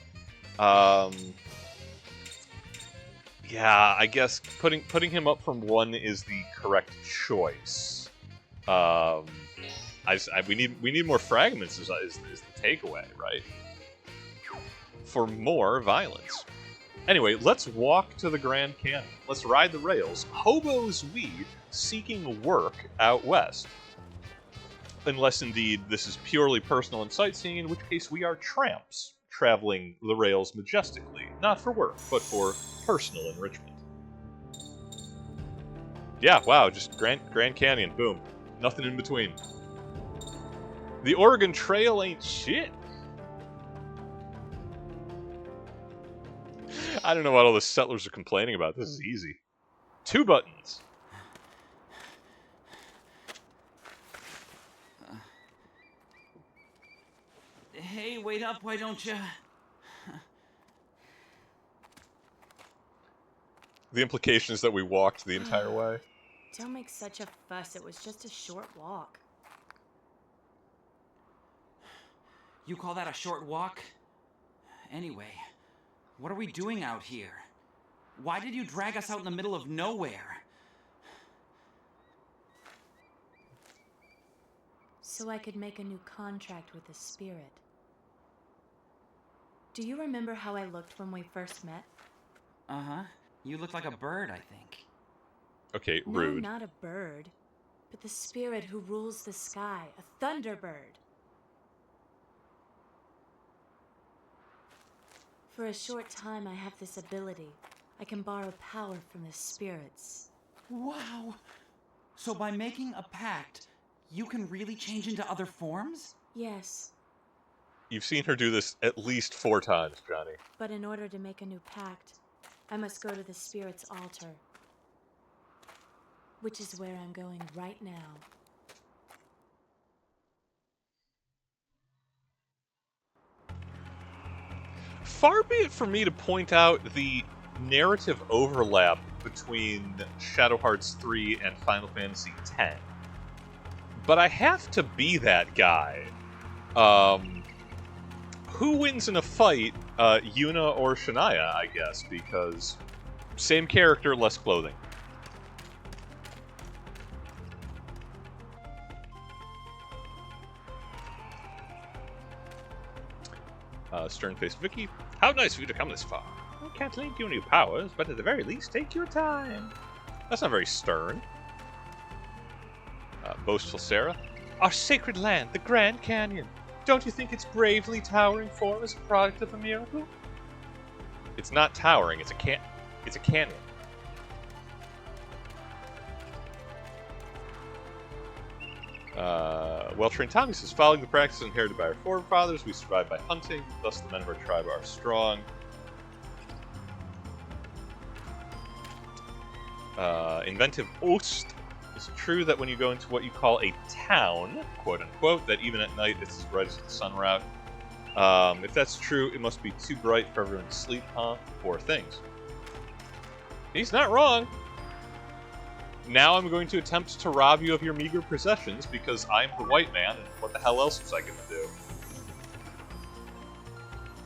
Yeah, I guess putting him up from 1 is the correct choice. We need more fragments is the takeaway, right? For more violence. Anyway, let's walk to the Grand Canyon. Let's ride the rails. Hobos we, seeking work out west. Unless indeed this is purely personal and sightseeing, in which case we are tramps, traveling the rails majestically, not for work, but for personal enrichment. Yeah, wow, just Grand Canyon, boom. Nothing in between. The Oregon Trail ain't shit. I don't know what all the settlers are complaining about. This is easy. 2 buttons. Hey, wait up, why don't you? The implication is that we walked the entire way. Don't make such a fuss. It was just a short walk. You call that a short walk? Anyway, what are we doing out here? Why did you drag us out in the middle of nowhere? So I could make a new contract with the spirit. Do you remember how I looked when we first met? Uh-huh. You look like a bird, I think. Okay, rude. No, not a bird, but the spirit who rules the sky, a thunderbird. For a short time, I have this ability. I can borrow power from the spirits. Wow! So by making a pact, you can really change into other forms? Yes, You've seen her do this at least 4 times, Johnny. but in order to make a new pact, I must go to the spirit's altar. Which is where I'm going right now. Far be it for me to point out the narrative overlap between Shadow Hearts 3 and Final Fantasy X. But I have to be that guy. Who wins in a fight, Yuna or Shania, I guess, because same character, less clothing. Stern-faced Vicky, how nice of you to come this far. I can't link you any powers, but at the very least, take your time. That's not very stern. Boastful Sarah, our sacred land, the Grand Canyon. Don't you think its bravely towering form is a product of a miracle? It's not towering, it's a canyon. Well-trained Tommy says, following the practice inherited by our forefathers, we survive by hunting, thus the men of our tribe are strong. Inventive Ost. Is it true that when you go into what you call a town, quote-unquote, that even at night it's as bright as the sun we're out? If that's true, it must be too bright for everyone to sleep, huh? Poor things. He's not wrong. Now I'm going to attempt to rob you of your meager possessions because I'm the white man, and what the hell else was I going to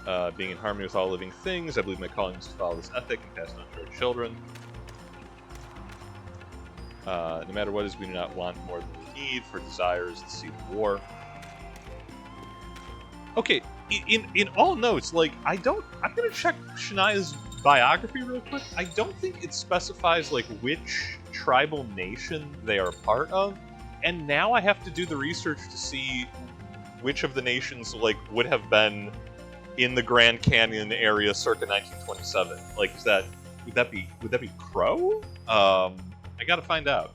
do? Being in harmony with all living things, I believe my calling is to follow this ethic and pass it on to our children. No matter what is, we do not want more than we need, for desire is the seed of war. Okay, in all notes, like, I'm gonna check Shania's biography real quick. I don't think it specifies, like, which tribal nation they are part of, and now I have to do the research to see which of the nations, like, would have been in the Grand Canyon area circa 1927. Like, would that be Crow? I gotta find out.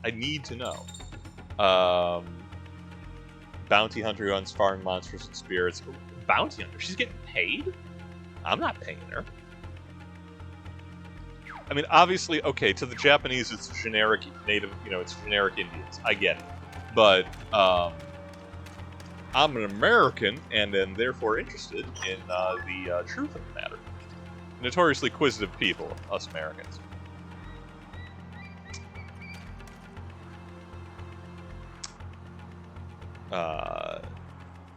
I need to know. Bounty hunter who hunts farming monsters and spirits. Bounty hunter? She's getting paid? I'm not paying her. I mean, obviously, okay, to the Japanese it's generic native, it's generic Indians. I get it. But, I'm an American, and am therefore interested in the truth of the matter. Notoriously inquisitive people, us Americans.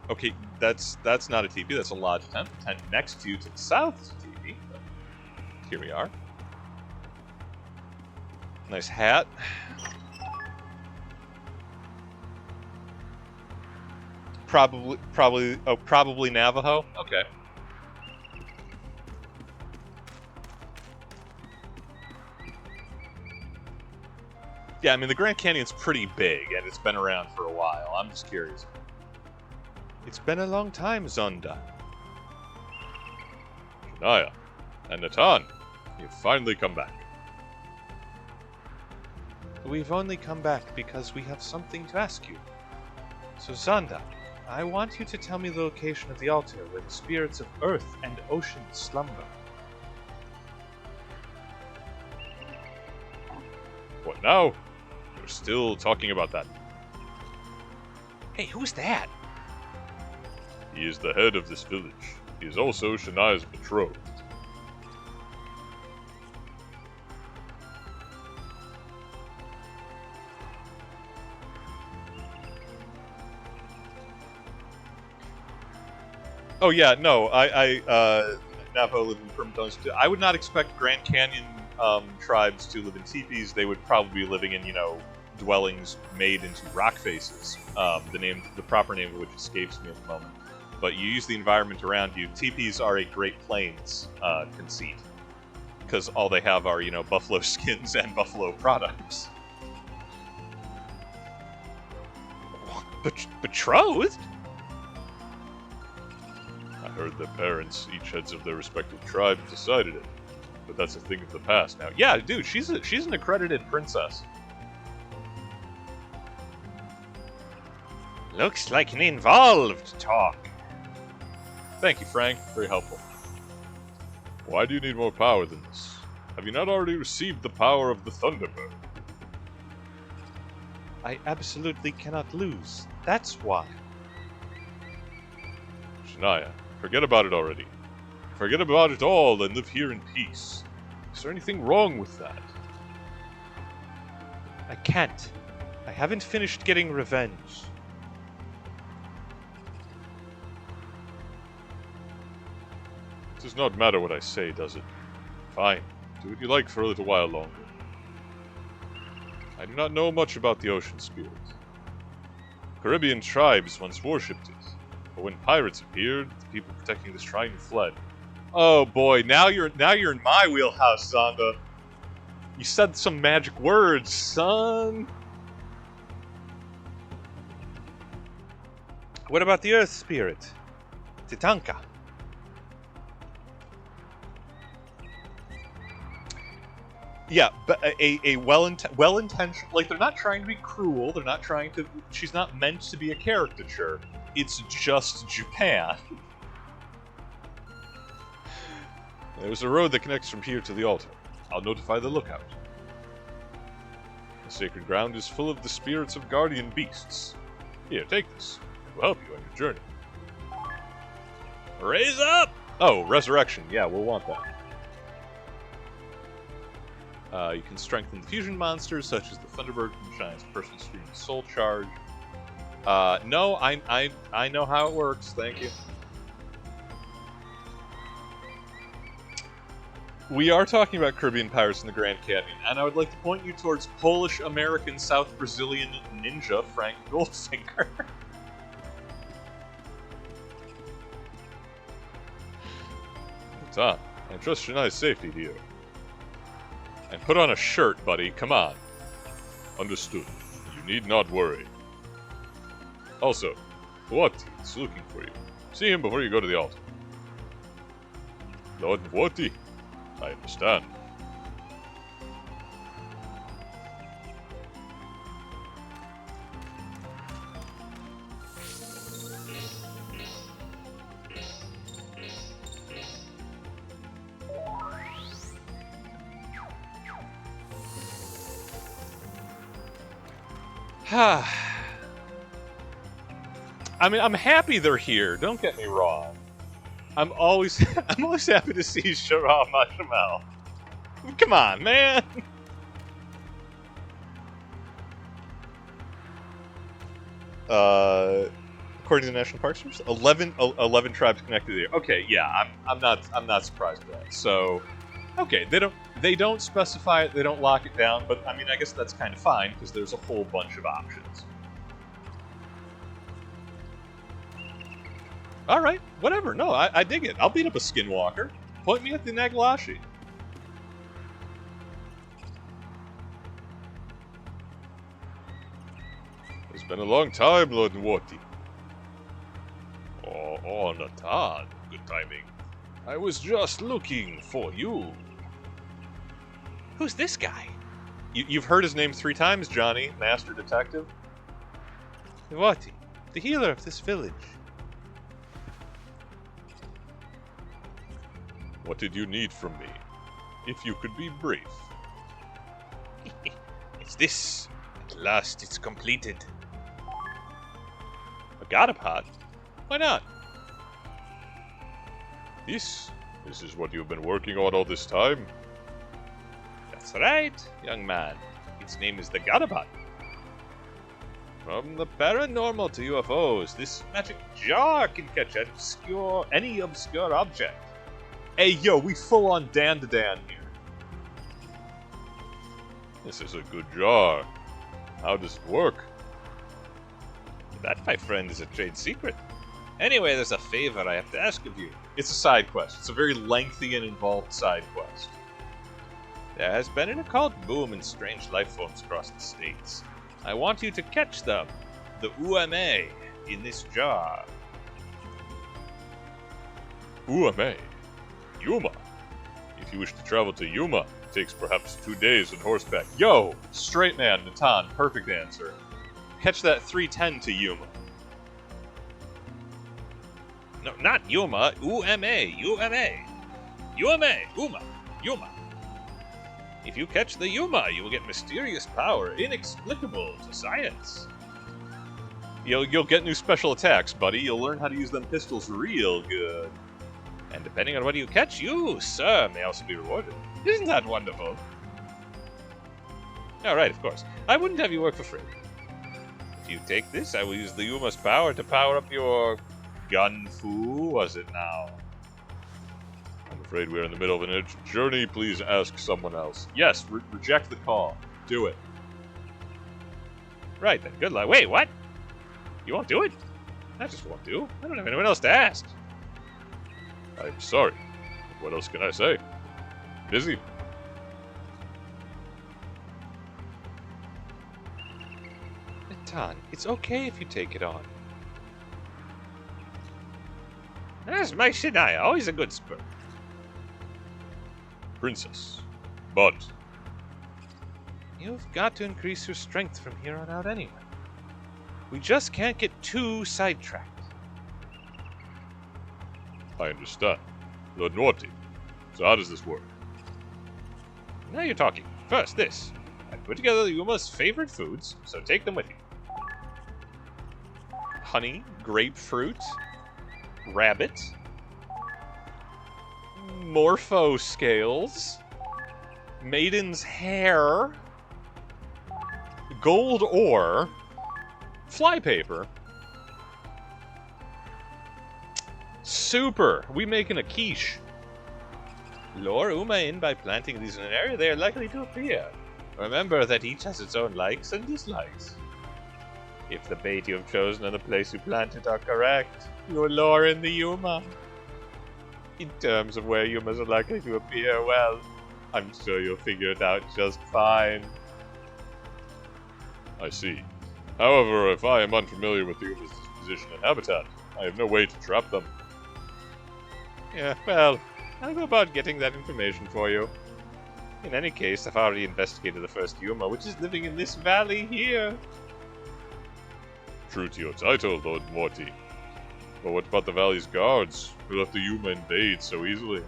Okay, that's not a teepee, that's a lodge tent. The tent next to you to the south is a teepee. But here we are. Nice hat. Probably Navajo. Okay. Yeah, I mean, the Grand Canyon's pretty big, and it's been around for a while. I'm just curious. It's been a long time, Zonda. Shania and Natan, you've finally come back. We've only come back because we have something to ask you. So, Zonda, I want you to tell me the location of the altar where the spirits of earth and ocean slumber. What now? We're still talking about that. Hey, who's that? He is the head of this village. He is also Shania's betrothed. Oh yeah, no, Navajo live in permaculture. I would not expect Grand Canyon tribes to live in teepees. They would probably be living in, dwellings made into rock faces. The proper name of which escapes me at the moment. But you use the environment around you. Teepees are a Great Plains conceit, because all they have are, buffalo skins and buffalo products. Betrothed? I heard their parents, each heads of their respective tribes, decided it. But that's a thing of the past now. Yeah, dude, she's an accredited princess. Looks like an involved talk. Thank you, Frank. Very helpful. Why do you need more power than this? Have you not already received the power of the Thunderbird? I absolutely cannot lose. That's why. Shania, forget about it already. Forget about it all and live here in peace. Is there anything wrong with that? I can't. I haven't finished getting revenge. It does not matter what I say, does it? Fine. Do what you like for a little while longer. I do not know much about the ocean spirit. Caribbean tribes once worshipped it, but when pirates appeared, the people protecting the shrine fled. Oh boy, now you're in my wheelhouse, Zonda. You said some magic words, son. What about the earth spirit? Tatanka. Yeah, but a well-intentioned, like, they're not trying to be cruel, they're not trying to, she's not meant to be a caricature. It's just Japan. There's a road that connects from here to the altar. I'll notify the lookout. The sacred ground is full of the spirits of guardian beasts. Here, take this. It will help you on your journey. Raise up! Oh, resurrection. Yeah, we'll want that. You can strengthen the fusion monsters, such as the Thunderbird from Shine's personal stream of soul charge. No, I know how it works, thank you. We are talking about Caribbean pirates in the Grand Canyon, and I would like to point you towards Polish-American South Brazilian ninja Frank Goldfinger. Tom, I trust your nice safety here. And put on a shirt, buddy. Come on. Understood. You need not worry. Also, Vuoti is looking for you. See him before you go to the altar. Lord Vuoti, I understand. I mean, I'm happy they're here. Don't get me wrong. I'm always happy to see Shara Machamel. Come on, man. According to the National Park Service, 11 tribes connected here. Okay, yeah, I'm not surprised by that. So, okay, they don't specify it, they don't lock it down, but I mean, I guess that's kind of fine because there's a whole bunch of options. All right, whatever. No, I dig it. I'll beat up a skinwalker. Point me at the Nagalashi. It's been a long time, Lord Vuoti. Oh, Natan. Good timing. I was just looking for you. Who's this guy? You've heard his name 3 times, Johnny, Master Detective. Vuoti, the healer of this village. What did you need from me? If you could be brief. What's this? At last, it's completed. A Godapod? Why not? This is what you've been working on all this time? That's right, young man. Its name is the Godapod. From the paranormal to UFOs, this magic jar can catch any obscure object. Hey, yo, we full on Dan to Dan here. This is a good jar. How does it work? That, my friend, is a trade secret. Anyway, there's a favor I have to ask of you. It's a side quest. It's a very lengthy and involved side quest. There has been an occult boom in strange life forms across the states. I want you to catch them, the UMA, in this jar. UMA? Yuma? If you wish to travel to Yuma, it takes perhaps 2 days on horseback. Yo! Straight man, Natan, perfect answer. Catch that 310 to Yuma. No, not Yuma, UMA, UMA. Yuma. If you catch the Yuma, you will get mysterious power, inexplicable to science. You'll get new special attacks, buddy. You'll learn how to use them pistols real good. And depending on what you catch, you, sir, may also be rewarded. Isn't that wonderful? Alright, of course. I wouldn't have you work for free. If you take this, I will use the Yuma's power to power up your... Gunfu, was it now? I'm afraid we're in the middle of an urgent journey. Please ask someone else. Yes, reject the call. Do it. Right then, good luck. Wait, what? You won't do it? I just won't do. I don't have anyone else to ask. I'm sorry. What else can I say? Busy. Natan, it's okay if you take it on. That's my Shania, always a good spur. Princess. But... You've got to increase your strength from here on out anyway. We just can't get too sidetracked. I understand. Lord Naughty. So how does this work? Now you're talking. First, this. I put together Yuma's favorite foods, so take them with you. Honey, grapefruit, rabbit, morpho scales, maiden's hair, gold ore, flypaper. Super! We making a quiche. Lure Uma in by planting these in an area they are likely to appear. Remember that each has its own likes and dislikes. If the bait you have chosen and the place you planted are correct, you will lure in the Yuma. In terms of where Yumas are likely to appear, well, I'm sure you'll figure it out just fine. I see. However, if I am unfamiliar with the Yuma's disposition and habitat, I have no way to trap them. Yeah, well, I'll go about getting that information for you. In any case, I've already investigated the first Yuma, which is living in this valley here. True to your title, Lord Morty. But what about the valley's guards, who let the Yuma invade so easily?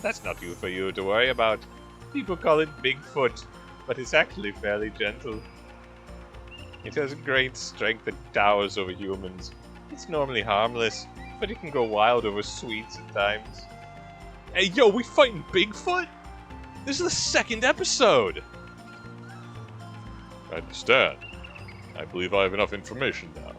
That's not for you to worry about. People call it Bigfoot, but it's actually fairly gentle. It has great strength that towers over humans. It's normally harmless, but it can go wild over sweets at times. Hey, yo, we fighting Bigfoot? This is the second episode! I understand. I believe I have enough information now.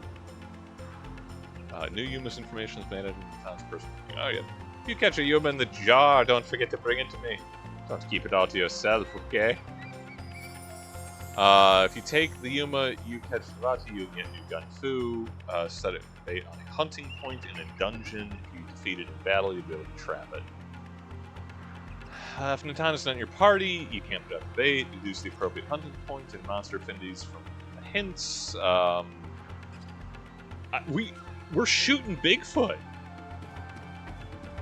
New Yuma's information is managed in the town's personal. Oh, yeah. If you catch a Yuma in the jar, don't forget to bring it to me. Don't keep it all to yourself, okay? If you take the Yuma, you catch the Vati, you get new Gunfu. Set it bait on a hunting point in a dungeon. If you defeat it in battle, you'll be able to trap it. If Natan is not in your party, you can't put out the bait. You use the appropriate hunting point and monster affinities from the hints. We're shooting Bigfoot.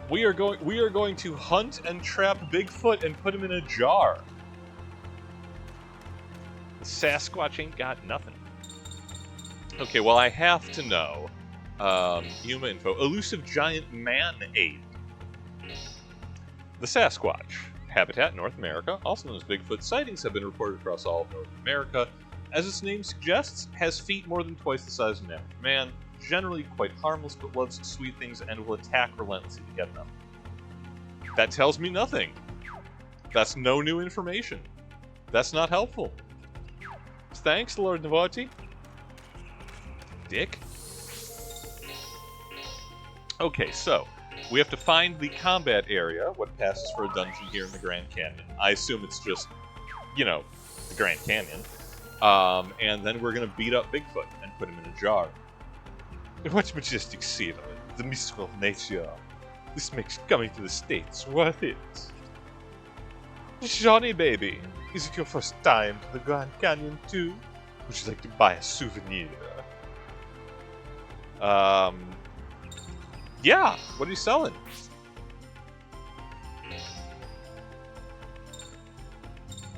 We are going to hunt and trap Bigfoot and put him in a jar. The Sasquatch ain't got nothing. Okay, well I have to know. Yuma info. Elusive giant man ape. The Sasquatch habitat in North America, also known as Bigfoot. Sightings have been reported across all of North America. As its name suggests, has feet more than twice the size of an average man, generally quite harmless but loves sweet things and will attack relentlessly to get them. That tells me nothing. That's no new information. That's not helpful. Thanks, Lord Navati. Dick. Okay, so we have to find the combat area, what passes for a dungeon here in the Grand Canyon. I assume it's just, you know, the Grand Canyon. And then we're going to beat up Bigfoot and put him in a jar. What majestic scene of it, the mystical nature. This makes coming to the States worth it. Johnny baby, is it your first time to the Grand Canyon too? Would you like to buy a souvenir? Yeah, what are you selling?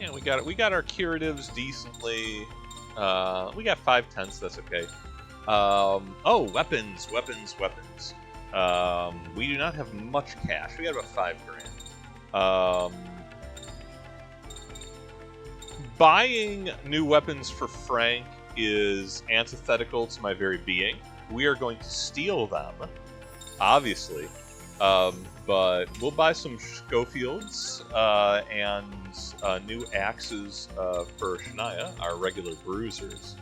Yeah, we got our curatives decently. We got 5 tenths, that's okay. Oh, weapons. We do not have much cash. We got about 5 grand. Buying new weapons for Frank is antithetical to my very being. We are going to steal them, obviously. But we'll buy some Schofields and new axes for Shania, our regular bruisers.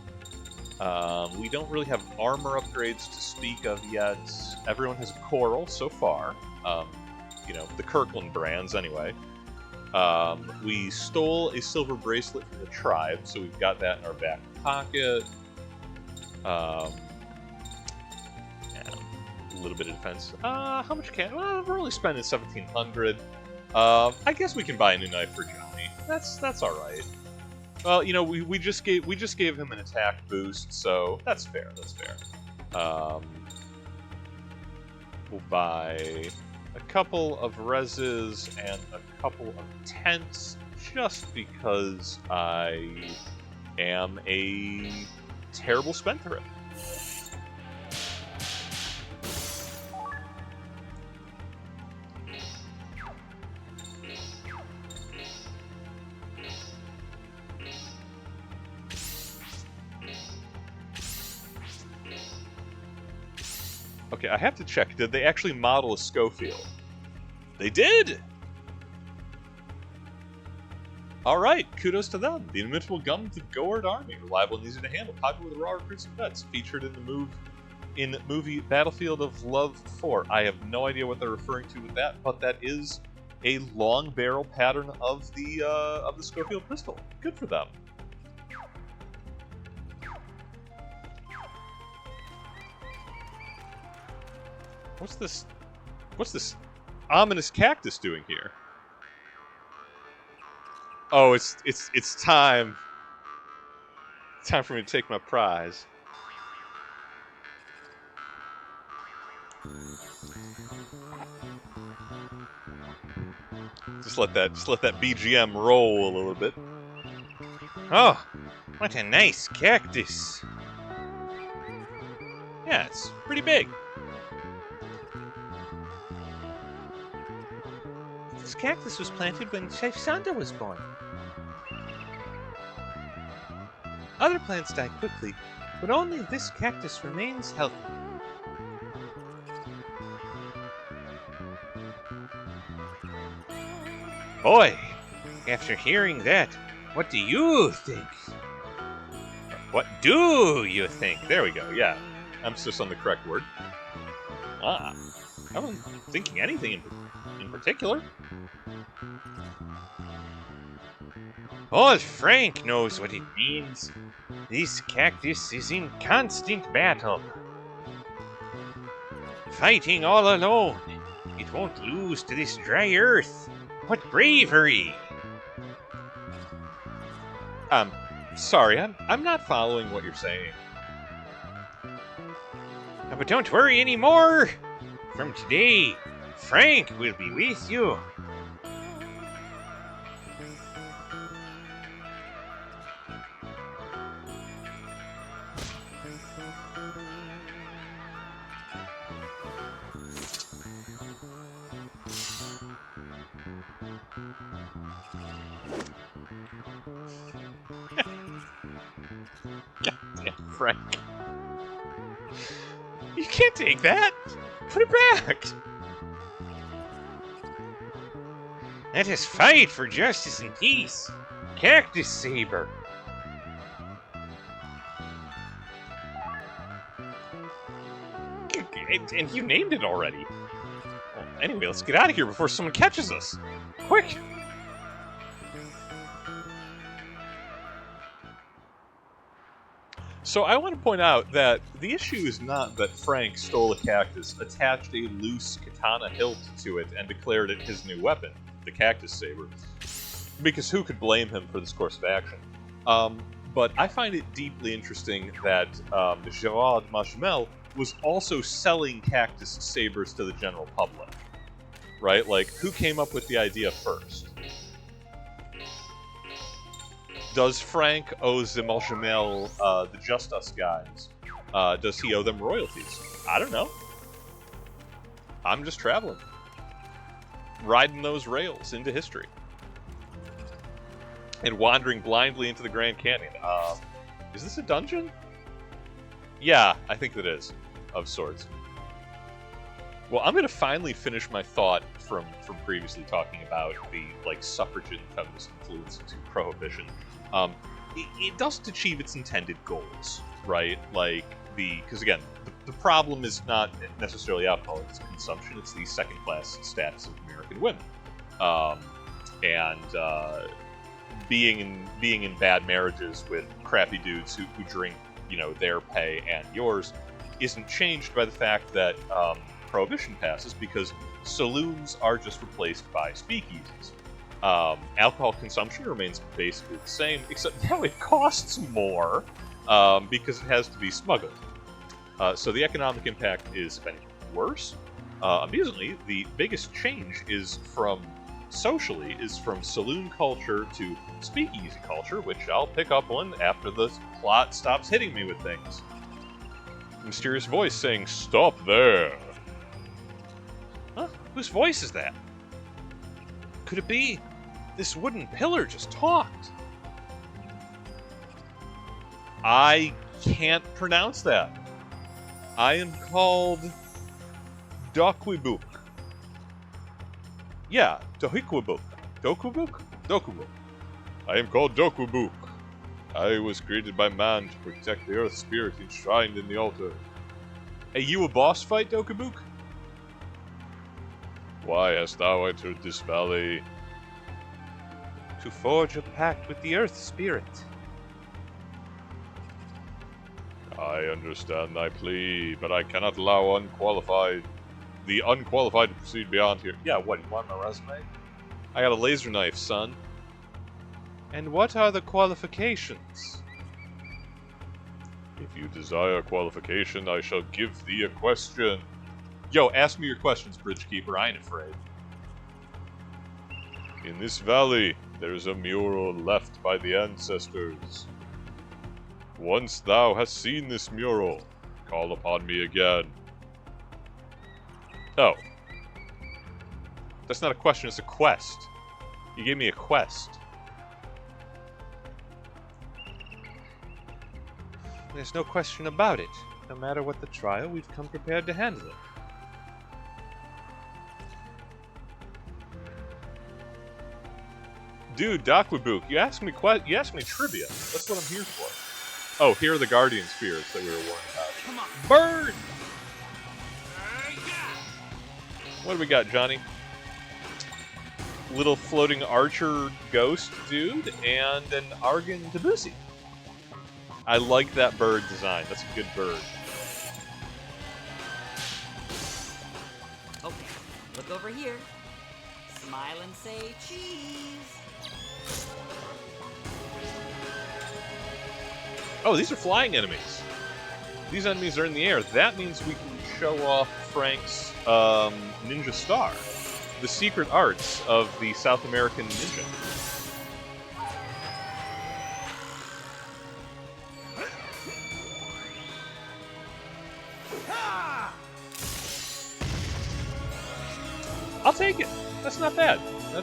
We don't really have armor upgrades to speak of yet. Everyone has a coral so far. You know, the Kirkland brands anyway. We stole a silver bracelet from the tribe, so we've got that in our back pocket. A little bit of defense. How much can? Well, we're only spending 1,700. I guess we can buy a new knife for Johnny. That's all right. Well, you know, we just gave him an attack boost, so that's fair. We'll buy a couple of reses and a couple of tents, just because I am a terrible spendthrift. Okay, I have to check. Did they actually model a Schofield? They did! Alright, kudos to them. The inimitable gun of the Gourd Army. Reliable and easy to handle. Popular with raw recruits and vets. Featured in the movie Battlefield of Love 4. I have no idea what they're referring to with that, but that is a long barrel pattern of the Schofield pistol. Good for them. What's this ominous cactus doing here? Oh, it's time. Time for me to take my prize. Just let that BGM roll a little bit. Oh, what a nice cactus. Yeah, it's pretty big. This cactus was planted when Chef Santa was born. Other plants die quickly, but only this cactus remains healthy. Boy, after hearing that, what do you think? What do you think? There we go, yeah. I'm just on the correct word. I wasn't thinking anything in particular. Old Frank knows what it means. This cactus is in constant battle. Fighting all alone. It won't lose to this dry earth. What bravery! Sorry, I'm not following what you're saying. But don't worry anymore! From today, Frank will be with you. Frank. You can't take that! Put it back! Let us fight for justice and peace! Cactus Saber! And you named it already. Well, anyway, let's get out of here before someone catches us. Quick! So I want to point out that the issue is not that Frank stole a cactus, attached a loose katana hilt to it, and declared it his new weapon, the Cactus Saber. Because who could blame him for this course of action? But I find it deeply interesting that Gerard Majumel was also selling cactus sabers to the general public. Right? Like, who came up with the idea first? Does Frank owe the Majumel, the Just Us guys, does he owe them royalties? I don't know. I'm just traveling. Riding those rails into history. And wandering blindly into the Grand Canyon. Is this a dungeon? Yeah, I think it is. Of sorts. Well, I'm going to finally finish my thought from previously talking about the, like, suffragette feminist influence into Prohibition. It doesn't achieve its intended goals, right? Like, because again, the problem is not necessarily alcohol, it's consumption, it's the second-class status of American women. Being in bad marriages with crappy dudes who drink, you know, their pay and yours isn't changed by the fact that Prohibition passes, because saloons are just replaced by speakeasies. Alcohol consumption remains basically the same, except now it costs more because it has to be smuggled. So the economic impact is, if anything, worse. Amusingly, the biggest change is from saloon culture to speakeasy culture, which I'll pick up on after the plot stops hitting me with things. Mysterious voice saying, "Stop there." Huh? Whose voice is that? Could it be this wooden pillar just talked? I can't pronounce that. I am called Dokwibuk. Yeah, Dohikwibuk. Dokubuk? Dokubuk. I am called Dokubuk. I was created by man to protect the earth spirit enshrined in the altar. Hey, you a boss fight, Dokubuk? Why hast thou entered this valley? To forge a pact with the earth spirit. I understand thy plea, but I cannot allow the unqualified to proceed beyond here. Yeah, what, you want my resume? I got a laser knife, son. And what are the qualifications? If you desire qualification, I shall give thee a question. Yo, ask me your questions, Bridgekeeper. I ain't afraid. In this valley, there's a mural left by the ancestors. Once thou hast seen this mural, call upon me again. Oh. That's not a question, it's a quest. You gave me a quest. There's no question about it. No matter what the trial, we've come prepared to handle it. Dude, Dokwibuk, you asked me trivia. That's what I'm here for. Oh, here are the guardian spirits that we were warned about. Come on. Bird! What do we got, Johnny? Little floating archer ghost dude and an Argan Tabusi. I like that bird design. That's a good bird. Okay, look over here. Smile and say cheese. Oh, these are flying enemies. These enemies are in the air. That means we can show off Frank's ninja star. The secret arts of the South American ninja. I'll take it. That's not bad.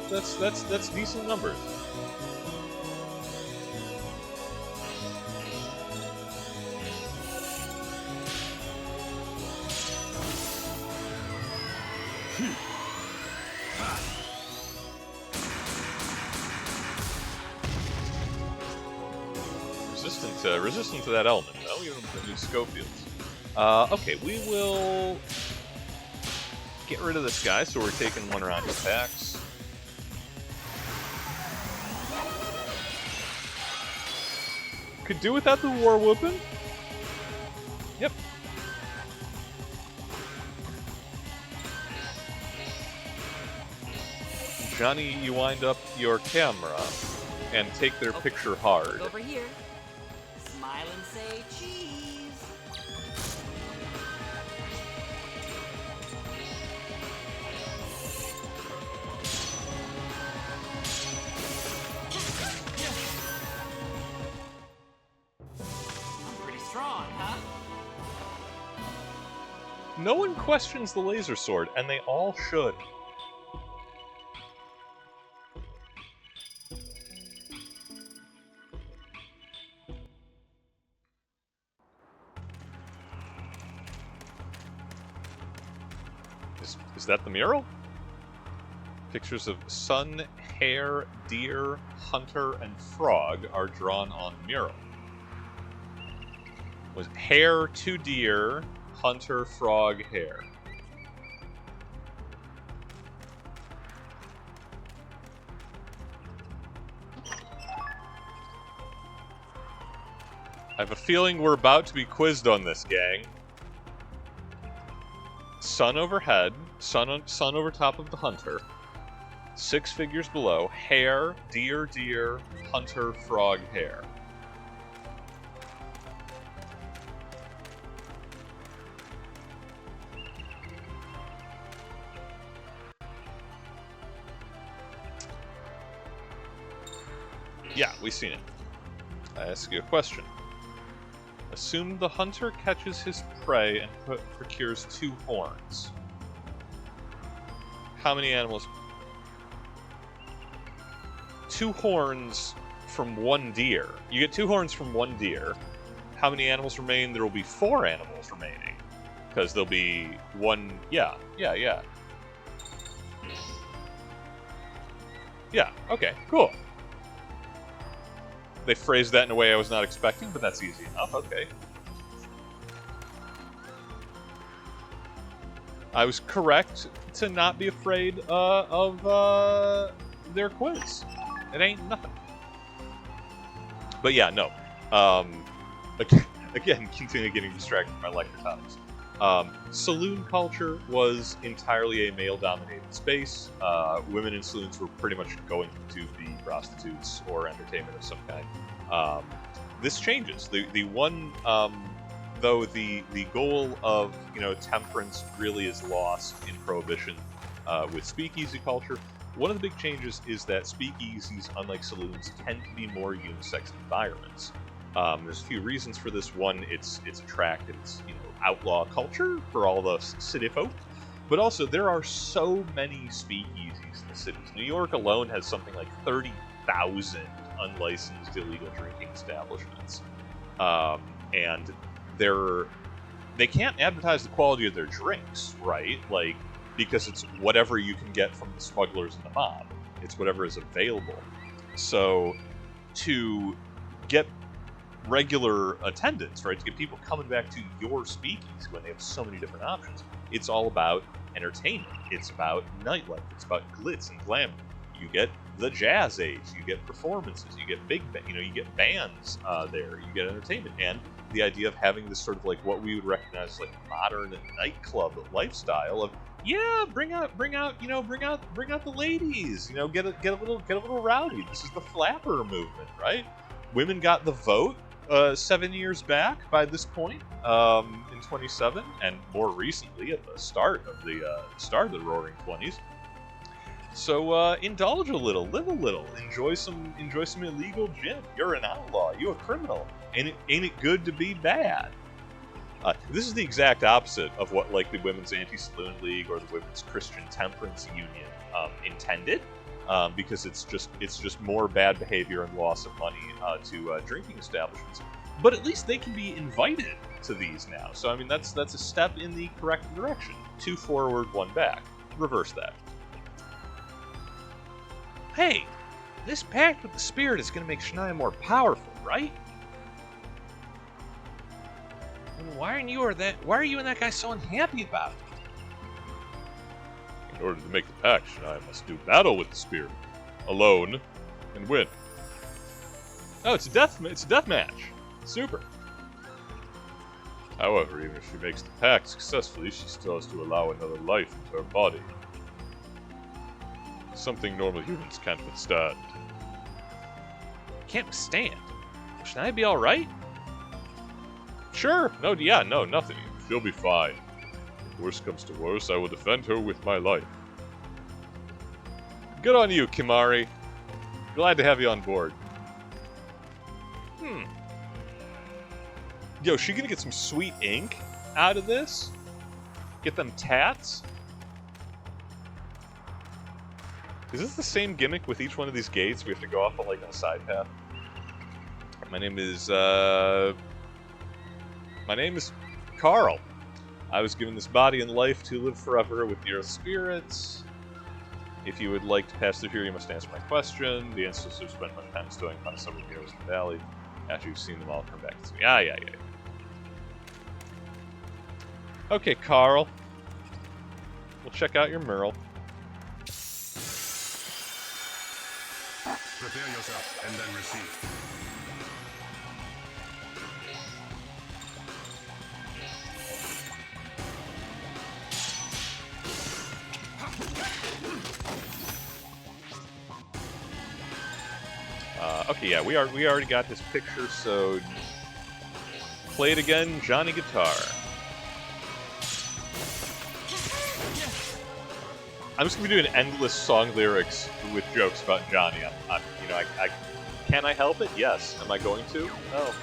That's decent numbers. Resistant to that element, though. Even with the new Schofields. Okay, we will get rid of this guy, so we're taking one round of attacks. Could do without the war whooping. Yep. Johnny, you wind up your camera and take their picture hard. Over here. Smile and say cheese. I'm pretty strong, huh? No one questions the laser sword, and they all should. Is that the mural? Pictures of sun, hare, deer, hunter, and frog are drawn on the mural. Was hare, 2 deer, hunter, frog, hare. I have a feeling we're about to be quizzed on this, gang. Sun overhead, sun over top of the hunter. 6 figures below, hare, deer, deer, hunter, frog, hare. Yeah, we've seen it. I ask you a question. Assume the hunter catches his prey and procures 2 horns. How many animals? 2 horns from 1 deer. You get 2 horns from 1 deer. How many animals remain? There will be 4 animals remaining. Because there'll be 1... Yeah, okay, cool. They phrased that in a way I was not expecting, but that's easy enough, okay. I was correct to not be afraid of their quiz. It ain't nothing. But yeah, no. Again, continue getting distracted from my lecture topics. Saloon culture was entirely a male-dominated space. Women in saloons were pretty much going to be prostitutes or entertainment of some kind. This changes. The one, though the goal of temperance really is lost in Prohibition with speakeasy culture. One of the big changes is that speakeasies, unlike saloons, tend to be more unisex environments. There's a few reasons for this. One, it's attractive, it's outlaw culture for all the city folk, but also there are so many speakeasies in the cities. New York alone has something like 30,000 unlicensed illegal drinking establishments, and they can't advertise the quality of their drinks, right? Like, because it's whatever you can get from the smugglers and the mob. It's whatever is available. So to get regular attendance, right, to get people coming back to your speakeasy when they have so many different options, it's all about entertainment. It's about nightlife. It's about glitz and glamour. You get the jazz age. You get performances. You get you get bands there. You get entertainment, and the idea of having this sort of like what we would recognize as like modern nightclub lifestyle of bring out the ladies. Get a little rowdy. This is the flapper movement, right? Women got the vote 7 years back by this point, in 27, and more recently at the start of the Roaring 20s. So indulge a little, live a little, enjoy some illegal gin. You're an outlaw. You're a criminal. Ain't it good to be bad? This is the exact opposite of what like the Women's Anti-Saloon League or the Women's Christian Temperance Union intended. Because it's just more bad behavior and loss of money to drinking establishments. But at least they can be invited to these now. So I mean that's a step in the correct direction. 2 forward, 1 back. Reverse that. Hey, this pact with the spirit is going to make Shania more powerful, right? And why are you and that guy so unhappy about it? In order to make the pact, I must do battle with the spirit, alone, and win. Oh, it's a death match. Super. However, even if she makes the pact successfully, she still has to allow another life into her body. Something normal humans can't withstand. Can't withstand. Will Shania be all right? Sure. No, nothing. She'll be fine. If worst comes to worst, I will defend her with my life. Good on you, Kimari. Glad to have you on board. Yo, she gonna get some sweet ink out of this? Get them tats? Is this the same gimmick with each one of these gates? We have to go off on like a side path. My name is Carl. I was given this body and life to live forever with the earth spirits. If you would like to pass through here, you must answer my question. The ancestors have spent much time stowing upon several heroes in the valley. After you've seen them all, come back to me. Yeah. Okay, Carl. We'll check out your Merle. Prepare yourself, and then receive. Okay, yeah, we already got his picture, so play it again, Johnny Guitar. I'm just gonna be doing endless song lyrics with jokes about Johnny. Can I help it? Yes. Am I going to? No.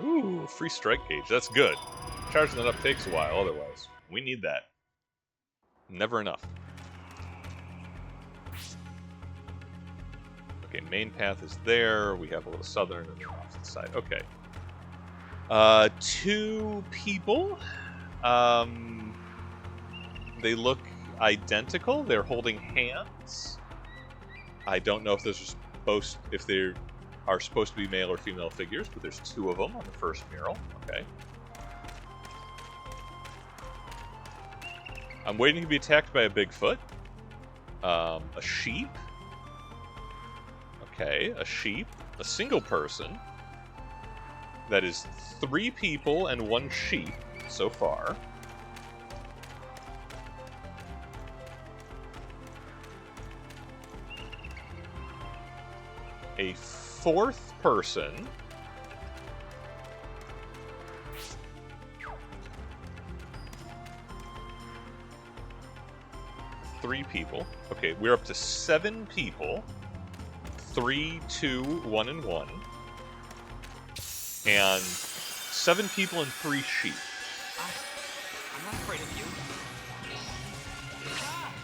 Ooh, free strike gauge. That's good. Charging that up takes a while otherwise. We need that. Never enough. Okay, main path is there. We have a little southern and then off to the side. Okay. 2 people. They look identical. They're holding hands. I don't know if those are supposed to be male or female figures, but there's 2 of them on the first mural. Okay. I'm waiting to be attacked by a Bigfoot. A sheep. Okay, a sheep. A single person. That is 3 people and 1 sheep so far. A 4th person. Three people. Okay, we're up to 7 people. 3, 2, 1, and 1. And 7 people and 3 sheep. I'm not afraid of you.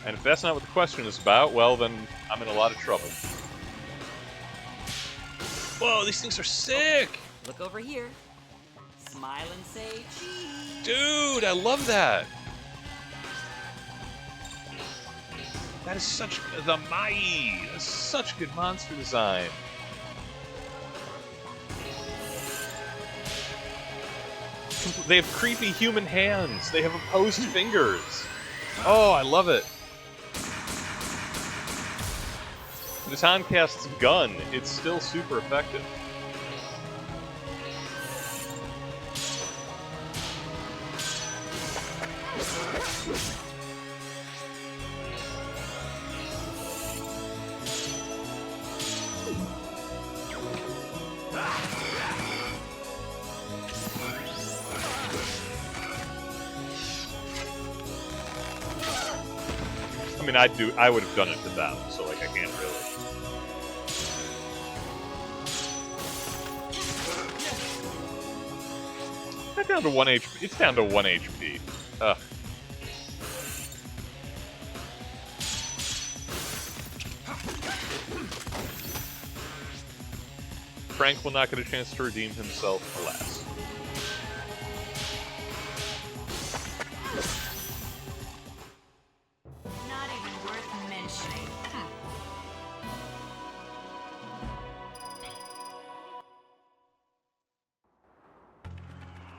And if that's not what the question is about, well, then I'm in a lot of trouble. Whoa, these things are sick! Look over here. Smile and say cheese. Dude, I love that! That is such... The Mai! That's such good monster design. They have creepy human hands. They have opposed fingers. Oh, I love it. The Toncast's gun, it's still super effective. mean, I would have done it to them, so like I can't really. It's down to 1 HP. It's down to 1 HP. Ugh. Frank will not get a chance to redeem himself, alas. Not even worth mentioning.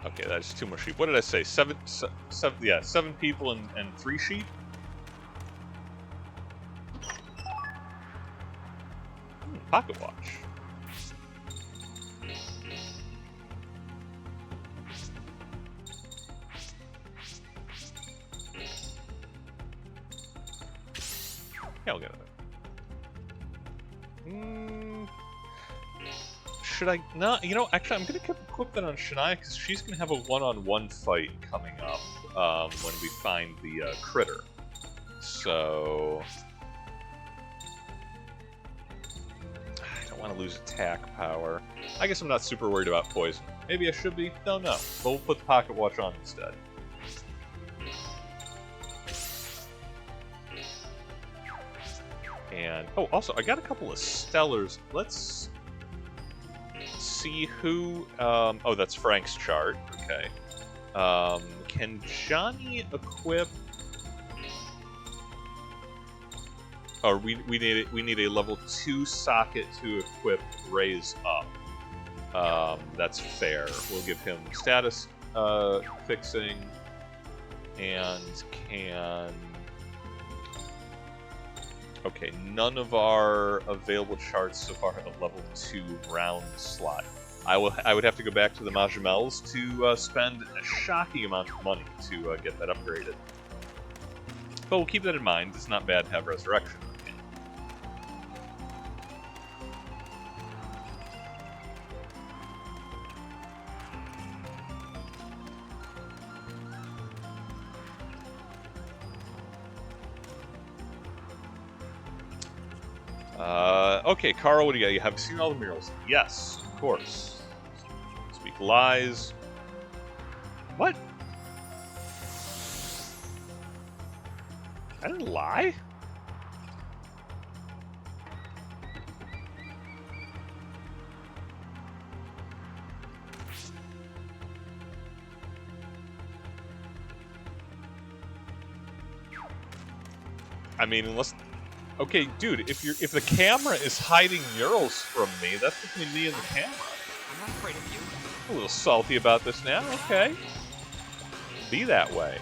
Okay, that's 2 more sheep. What did I say? Seven, yeah, 7 people and 3 sheep? Pocket watch. Yeah, I'll get it. Should I not? You know, actually, I'm going to equip that on Shania because she's going to have a one-on-one fight coming up when we find the critter. So I don't want to lose attack power. I guess I'm not super worried about poison. Maybe I should be. Don't know. But we'll put the pocket watch on instead. And oh, also I got a couple of stellars. Let's see who. Oh, that's Frank's chart. Okay. Can Johnny equip? Or we need a level 2 socket to equip Raise Up. That's fair. We'll give him status fixing, and can. Okay, none of our available charts so far have a level 2 round slot. I would have to go back to the Majamels to spend a shocking amount of money to get that upgraded. But we'll keep that in mind. It's not bad to have Resurrection. Okay, Carl, what do you got? You have seen all the murals? Yes, of course. Speak lies. What? I didn't lie? I mean, unless... Okay, dude, if the camera is hiding murals from me, that's between me and the camera. I'm not afraid of you. A little salty about this now, okay. Be that way.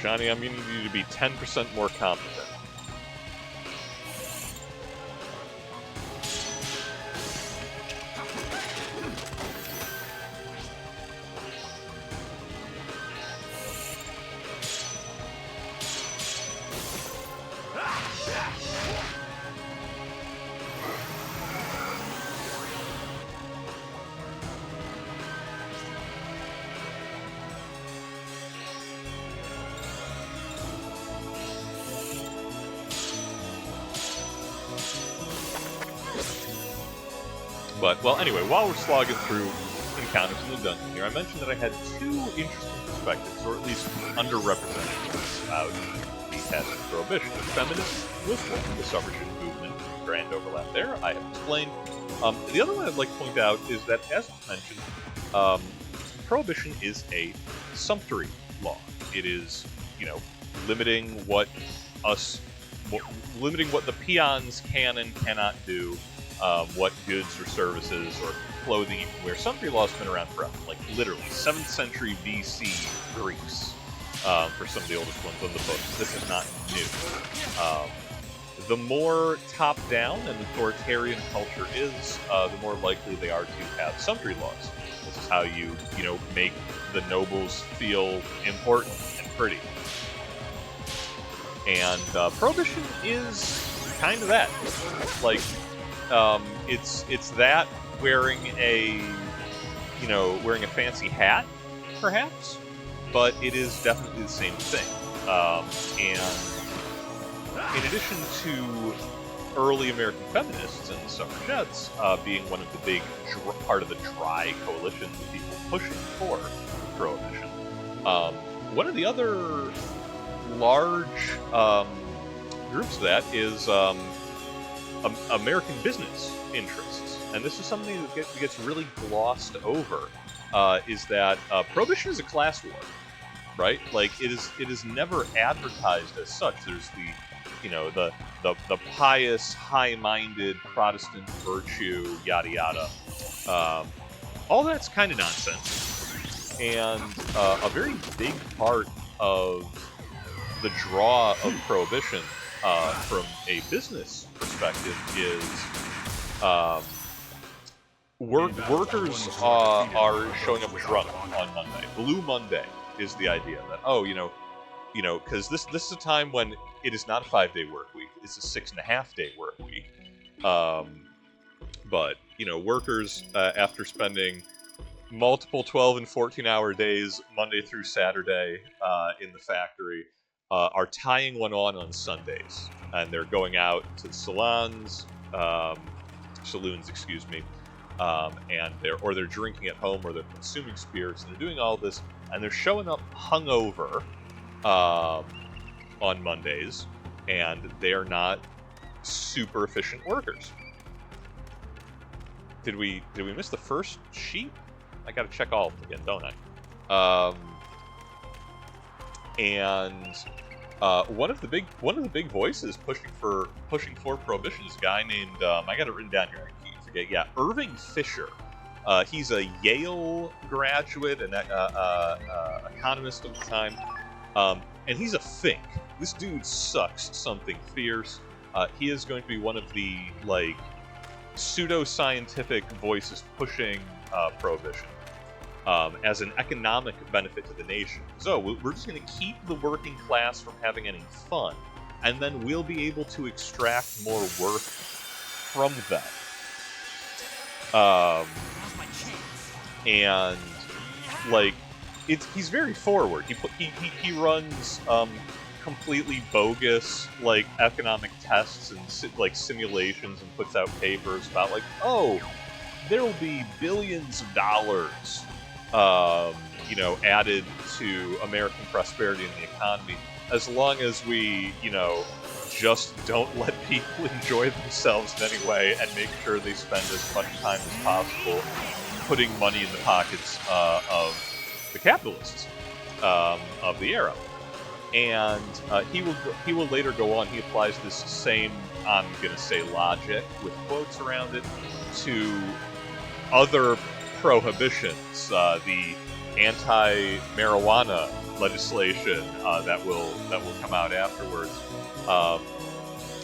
Johnny, I'm going to need you to be 10% more competent. But, well, anyway, while we're slogging through encounters in the dungeon here, I mentioned that I had 2 interesting perspectives, or at least underrepresented ones, about the past of Prohibition. The feminist was one, the suffragette movement, grand overlap there, I have explained. The other one I'd like to point out is that, as mentioned, Prohibition is a sumptuary law. It is, you know, limiting what the peons can and cannot do, what goods or services or clothing you can wear. Sumptuary laws have been around forever, like literally 7th century BC Greeks, for some of the oldest ones on the books. This is not new. The more top-down and authoritarian culture is, the more likely they are to have sumptuary laws. This is how you make the nobles feel important and pretty. And Prohibition is kind of that. Like, it's that wearing a fancy hat, perhaps, but it is definitely the same thing. And in addition to early American feminists and suffragettes being one of the big part of the dry coalition of people pushing for prohibition, one of the other large groups of that is American business interests, and this is something that gets really glossed over. Is that prohibition is a class war, right? Like it is never advertised as such. There's the pious, high-minded Protestant virtue, yada yada. All that's kind of nonsense, and a very big part of the draw of prohibition from a business perspective is workers are showing up drunk on Monday. Blue Monday is the idea that because this is a time when it is not a 5-day work week; it's a 6.5-day work week. But workers after spending multiple 12 and 14-hour days Monday through Saturday in the factory are tying one on Sundays, and they're going out to the saloons, excuse me, and they're drinking at home, or they're consuming spirits, and they're doing all this, and they're showing up hungover on Mondays, and they are not super efficient workers. Did we miss the first sheet? I gotta check all of them again, don't I? And one of the big voices pushing for prohibition is a guy named I got it written down here. I keep forgetting. Yeah, Irving Fisher. He's a Yale graduate and economist of the time, and he's a Fink. This dude sucks something fierce. He is going to be one of the pseudo-scientific voices pushing prohibition as an economic benefit to the nation. So we're just going to keep the working class from having any fun, and then we'll be able to extract more work from them. And he's very forward. He runs completely bogus economic tests and simulations, and puts out papers about there will be billions of dollars added to American prosperity in the economy as long as we just don't let people enjoy themselves in any way, and make sure they spend as much time as possible putting money in the pockets of the capitalists of the era. And he will later go on. He applies this same, I'm gonna say, logic with quotes around it to other prohibitions, the anti-marijuana legislation that will come out afterwards,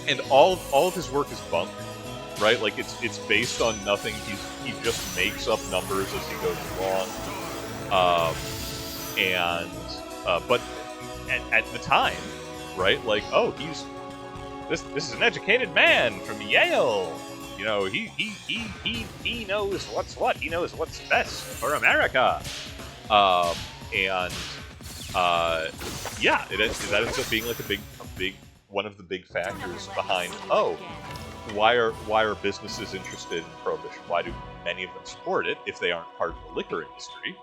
and all of his work is bunk, right? It's based on nothing. He just makes up numbers as he goes along, but at the time, right? This is an educated man from Yale. He knows what's what. He knows what's best for America. It ends up being a big one of the big factors behind why are businesses interested in prohibition? Why do many of them support it if they aren't part of the liquor industry?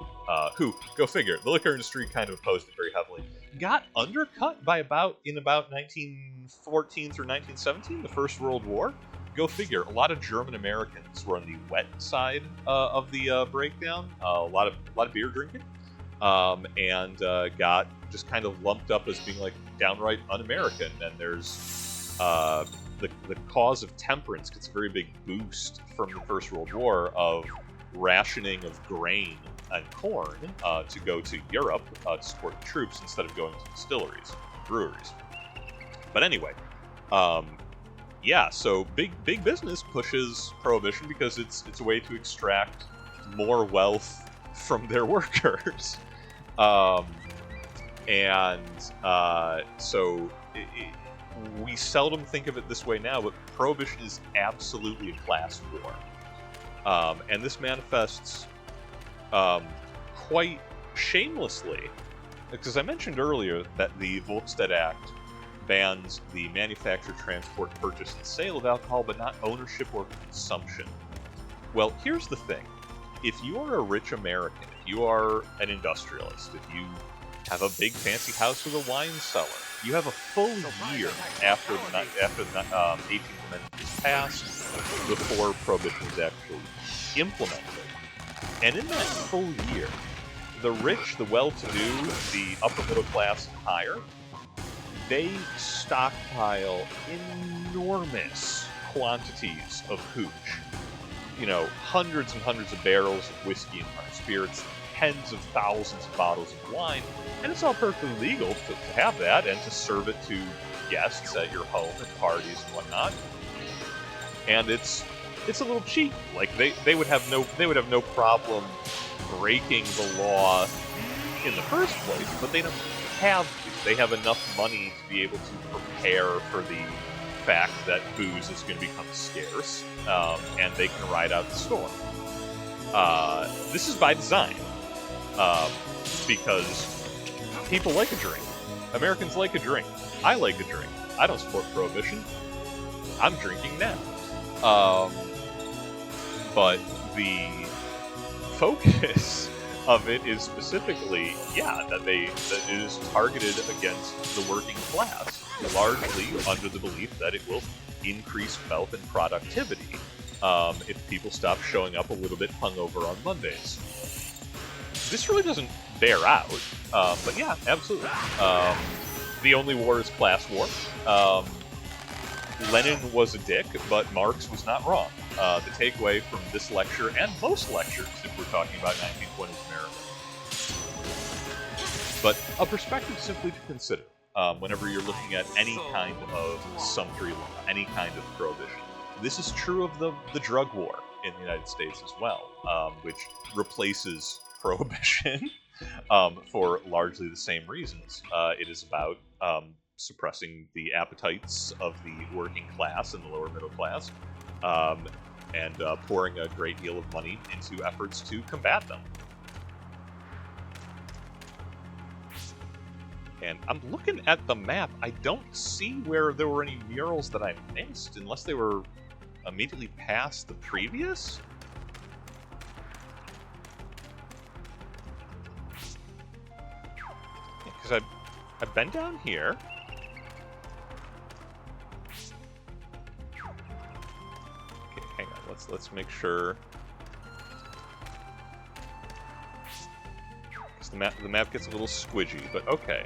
Who, go figure, the liquor industry kind of opposed it very heavily. Got undercut by about 1914 through 1917, the First World War. Go figure. A lot of German Americans were on the wet side of the breakdown. A lot of beer drinking, and got just kind of lumped up as being downright un-American. And there's the cause of temperance gets a very big boost from the First World War of rationing of grain and corn to go to Europe to support the troops instead of going to distilleries, breweries. But anyway. So big business pushes prohibition because it's a way to extract more wealth from their workers, we seldom think of it this way now, but Prohibition is absolutely a class war. And this manifests quite shamelessly, because I mentioned earlier that the Volstead Act bans the manufacture, transport, purchase, and sale of alcohol, but not ownership or consumption. Well, here's the thing. If you are a rich American, if you are an industrialist, if you have a big fancy house with a wine cellar, you have a full year after the 18th Amendment is passed before Prohibition is actually implemented. And in that full year, the rich, the well-to-do, the upper middle class and higher, they stockpile enormous quantities of hooch. You know, hundreds and hundreds of barrels of whiskey and hard spirits, tens of thousands of bottles of wine, and it's all perfectly legal to have that and to serve it to guests at your home at parties and whatnot. And it's a little cheap. Like they would have no problem breaking the law in the first place, but they don't have to. They have enough money to be able to prepare for the fact that booze is going to become scarce, and they can ride out the storm. This is by design, because people like a drink. Americans like a drink. I like a drink. I don't support Prohibition. I'm drinking now. But the focus of it is specifically, that it is targeted against the working class, largely under the belief that it will increase wealth and productivity if people stop showing up a little bit hungover on Mondays. This really doesn't bear out, but yeah, absolutely. The only war is class war. Lenin was a dick, but Marx was not wrong. The takeaway from this lecture, and most lectures, if we're talking about 1920s America, but a perspective simply to consider whenever you're looking at any kind of sumptuary law, any kind of prohibition. This is true of the drug war in the United States as well, which replaces prohibition for largely the same reasons. It is about suppressing the appetites of the working class and the lower middle class, and pouring a great deal of money into efforts to combat them. And I'm looking at the map. I don't see where there were any murals that I missed, unless they were immediately past the previous. Because I've been down here. Okay, hang on. Let's make sure. Because the map gets a little squidgy, but okay.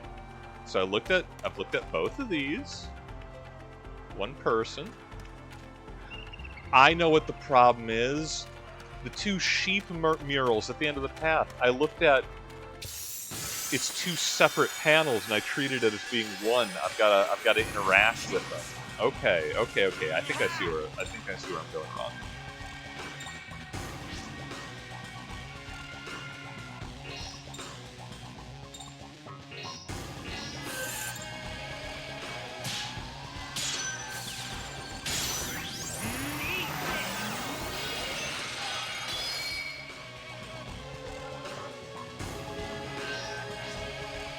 So I've looked at both of these. One person. I know what the problem is. The two sheep murals at the end of the path. I looked at. It's two separate panels, and I treated it as being one. I've got to interact with them. Okay. I think I see where I'm going wrong.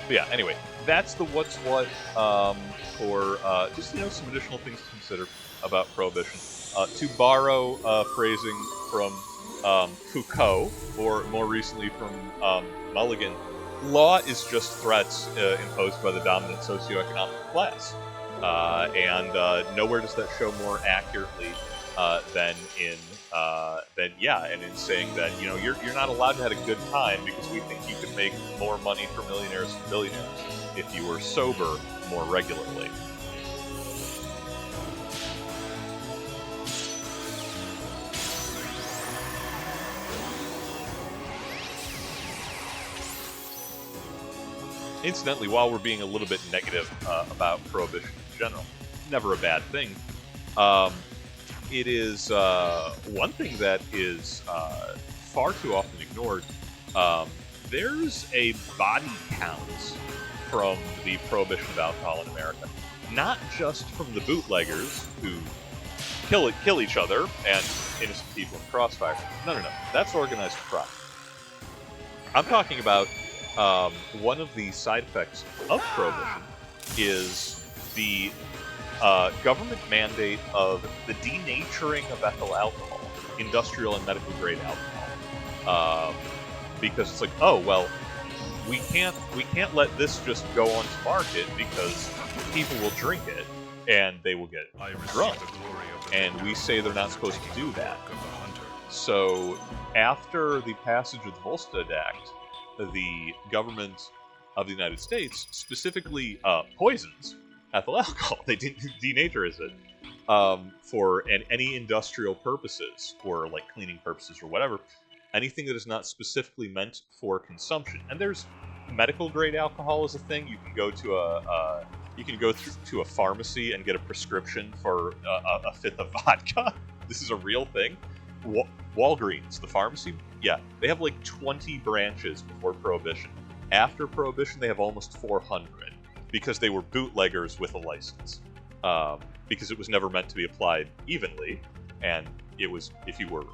But yeah, anyway, that's the what's what for just some additional things to consider about Prohibition. To borrow phrasing from Foucault, or more recently from Mulligan, law is just threats imposed by the dominant socioeconomic class, and nowhere does that show more accurately than in saying that you're not allowed to have a good time because we think you can make more money for millionaires and billionaires if you were sober more regularly. Incidentally, while we're being a little bit negative about Prohibition in general, never a bad thing. It is one thing that is far too often ignored. There's a body count from the prohibition of alcohol in America. not just from the bootleggers who kill each other and innocent people in crossfire. No. That's organized crime. I'm talking about one of the side effects of prohibition is the government mandate of the denaturing of ethyl alcohol, industrial and medical grade alcohol, because it's like, oh well, we can't let this just go onto market because people will drink it and they will get drunk, and we say they're not supposed to do that. So after the passage of the Volstead Act, the government of the United States specifically poisons ethyl alcohol. They denaturize it for any industrial purposes, or like cleaning purposes or whatever. Anything that is not specifically meant for consumption. And there's medical grade alcohol is a thing. You can go to a pharmacy and get a prescription for a fifth of vodka. This is a real thing. Walgreens, the pharmacy, yeah, they have like 20 branches before Prohibition. After Prohibition, they have almost 400 because they were bootleggers with a license. Because it was never meant to be applied evenly, and it was, if you were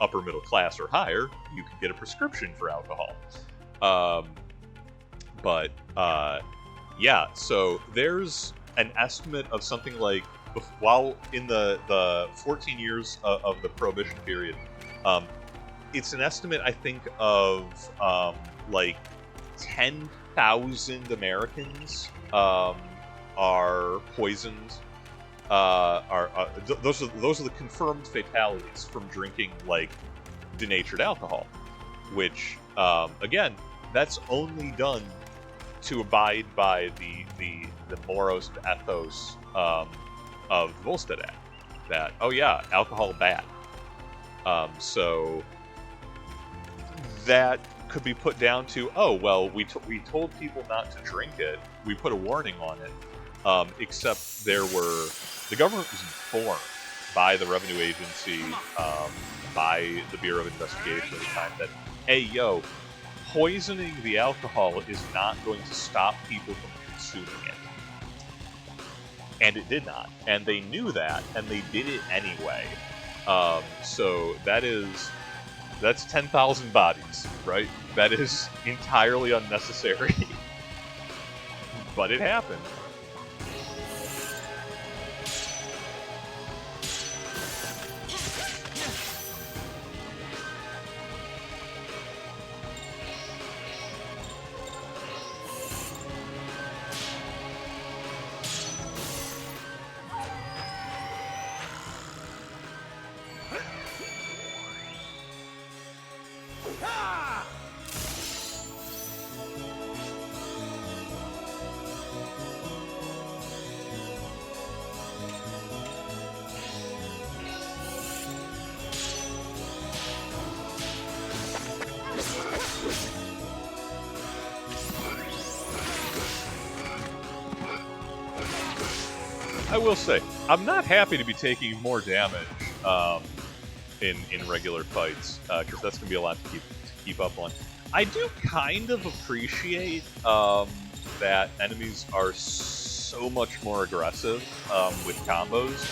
upper middle class or higher, you could get a prescription for alcohol. Yeah, so there's an estimate of something like, while in the 14 years of the Prohibition period, it's an estimate, I think, of like 10,000 Americans are poisoned. Those are the confirmed fatalities from drinking like denatured alcohol, which again, that's only done to abide by the morals and ethos of the Volstead Act. That, oh yeah, alcohol bad. So that could be put down to, oh well, we told people not to drink it. We put a warning on it. Except the government was informed by the Revenue Agency, by the Bureau of Investigation at the time, that, hey yo, poisoning the alcohol is not going to stop people from consuming it. And it did not. And they knew that, and they did it anyway. So that's 10,000 bodies, right? That is entirely unnecessary. But it happened. I will say, I'm not happy to be taking more damage in regular fights, because that's going to be a lot to keep up on. I do kind of appreciate that enemies are so much more aggressive with combos,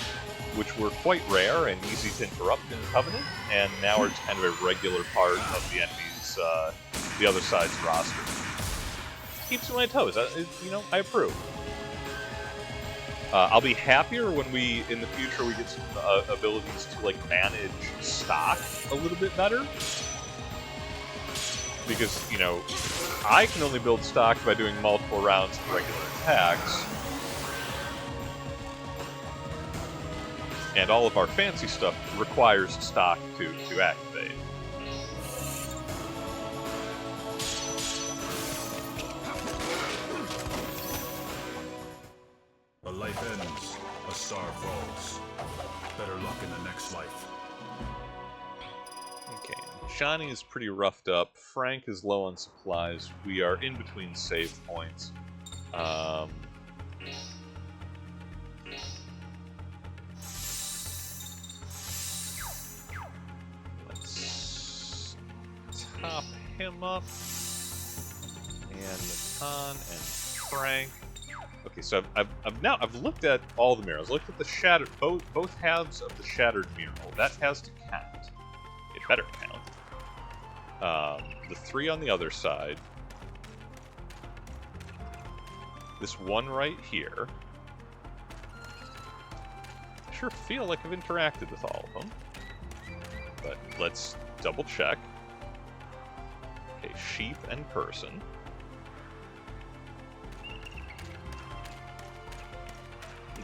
which were quite rare and easy to interrupt in Covenant, and now are kind of a regular part of the enemy's, the other side's roster. Keeps me on my toes. I approve. I'll be happier when in the future, we get some abilities to, like, manage stock a little bit better. Because, I can only build stock by doing multiple rounds of regular attacks. And all of our fancy stuff requires stock to activate. A life ends, a star falls. Better luck in the next life. Okay, Johnny is pretty roughed up. Frank is low on supplies. We are in between save points. Let's top him up. And Natan and Frank. Okay, so I've looked at all the murals. Looked at the shattered both halves of the shattered mural. That has to count. It better count. The 3 on the other side. This one right here. I sure feel like I've interacted with all of them. But let's double check. Okay, sheep and person.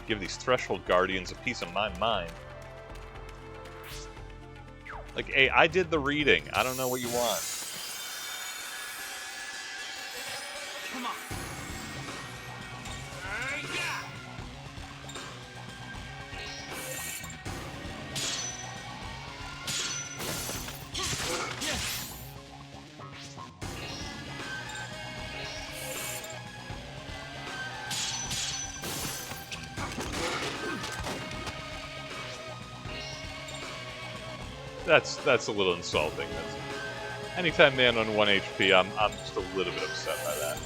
Give these threshold guardians a piece of my mind. Like, hey, I did the reading. I don't know what you want. Come on. That's a little insulting. Anytime man on 1 HP, I'm just a little bit upset by that.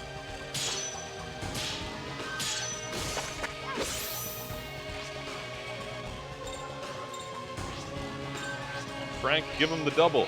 Frank, give him the double.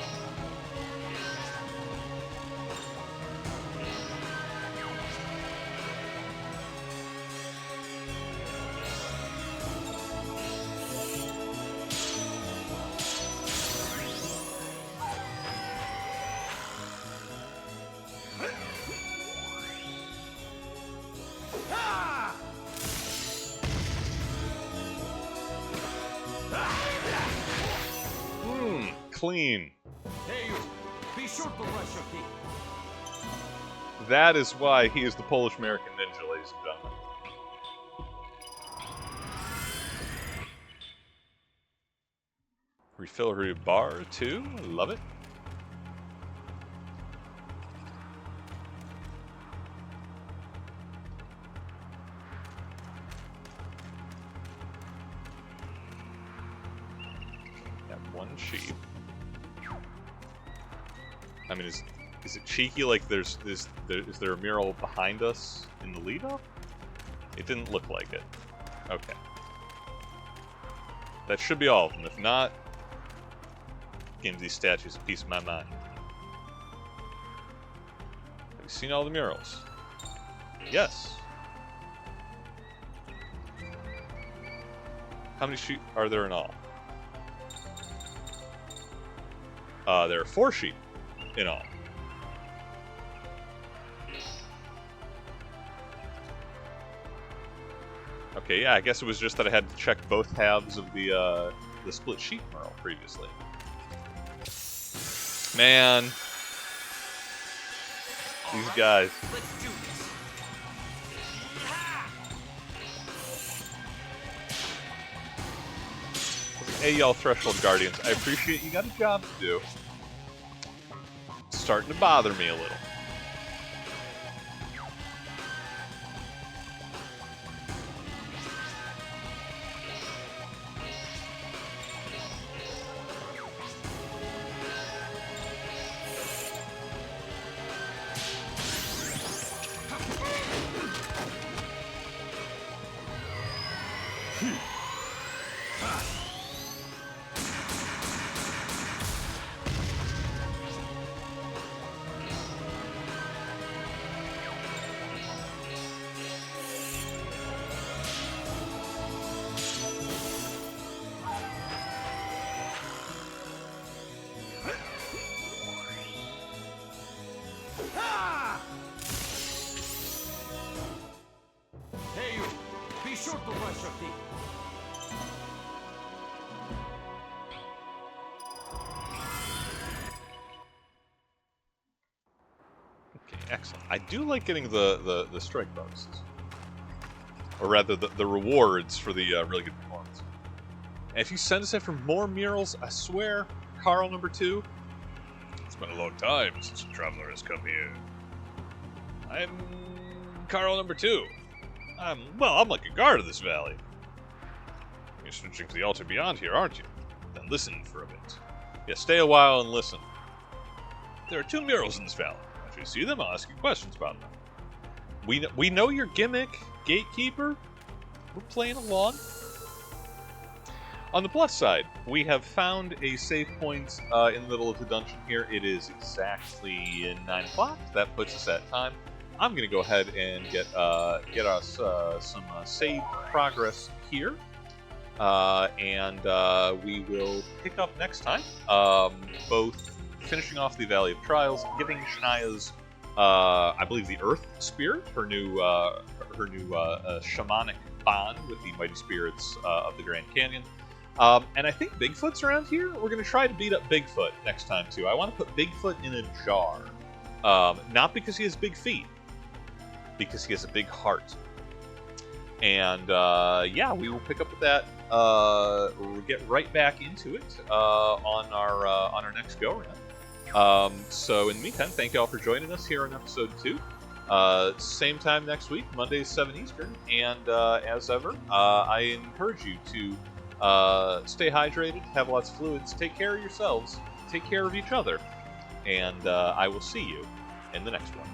Clean. Hey, you! Be sure to brush your teeth. That is why he is the Polish American Ninja, ladies and gentlemen. Refillery bar, too. Love it. Got 1 sheep. I mean, is it cheeky? Like, is there a mural behind us in the lead up? It didn't look like it. Okay. That should be all of them. If not, give these statues a piece of my mind. Have you seen all the murals? Yes. How many sheep are there in all? There are 4 sheep in all. Okay, yeah, I guess it was just that I had to check both halves of the split sheep mural previously. Man, these guys. Let's do this. Hey, y'all Threshold Guardians, I appreciate you got a job to do. It's starting to bother me a little. Hey, you! Be sure to brush your teeth. Okay, excellent. I do like getting the strike bonuses. Or rather, the rewards for the really good performance. And if you send us in for more murals, I swear, Carl number 2, it's been a long time since a traveler has come here. I'm Carl number 2. I'm like a guard of this valley. You're switching to the altar beyond here, aren't you? Then listen for a bit. Yeah, stay a while and listen. There are 2 murals in this valley. If you see them, I'll ask you questions about them. We know your gimmick, Gatekeeper. We're playing along. On the plus side, we have found a save point in the middle of the dungeon here. It is exactly 9 o'clock. That puts us at time. I'm going to go ahead and get us some save progress here. And we will pick up next time, both finishing off the Valley of Trials, giving Shania's, I believe, the Earth Spirit, her new shamanic bond with the mighty spirits of the Grand Canyon. And I think Bigfoot's around here. We're going to try to beat up Bigfoot next time, too. I want to put Bigfoot in a jar. Not because he has big feet, because he has a big heart. And, yeah, we will pick up with that. We'll get right back into it on our next go-around. So, in the meantime, thank you all for joining us here on Episode 2. Same time next week, Mondays, 7 Eastern. And, as ever, I encourage you to stay hydrated, have lots of fluids, take care of yourselves, take care of each other, and I will see you in the next one.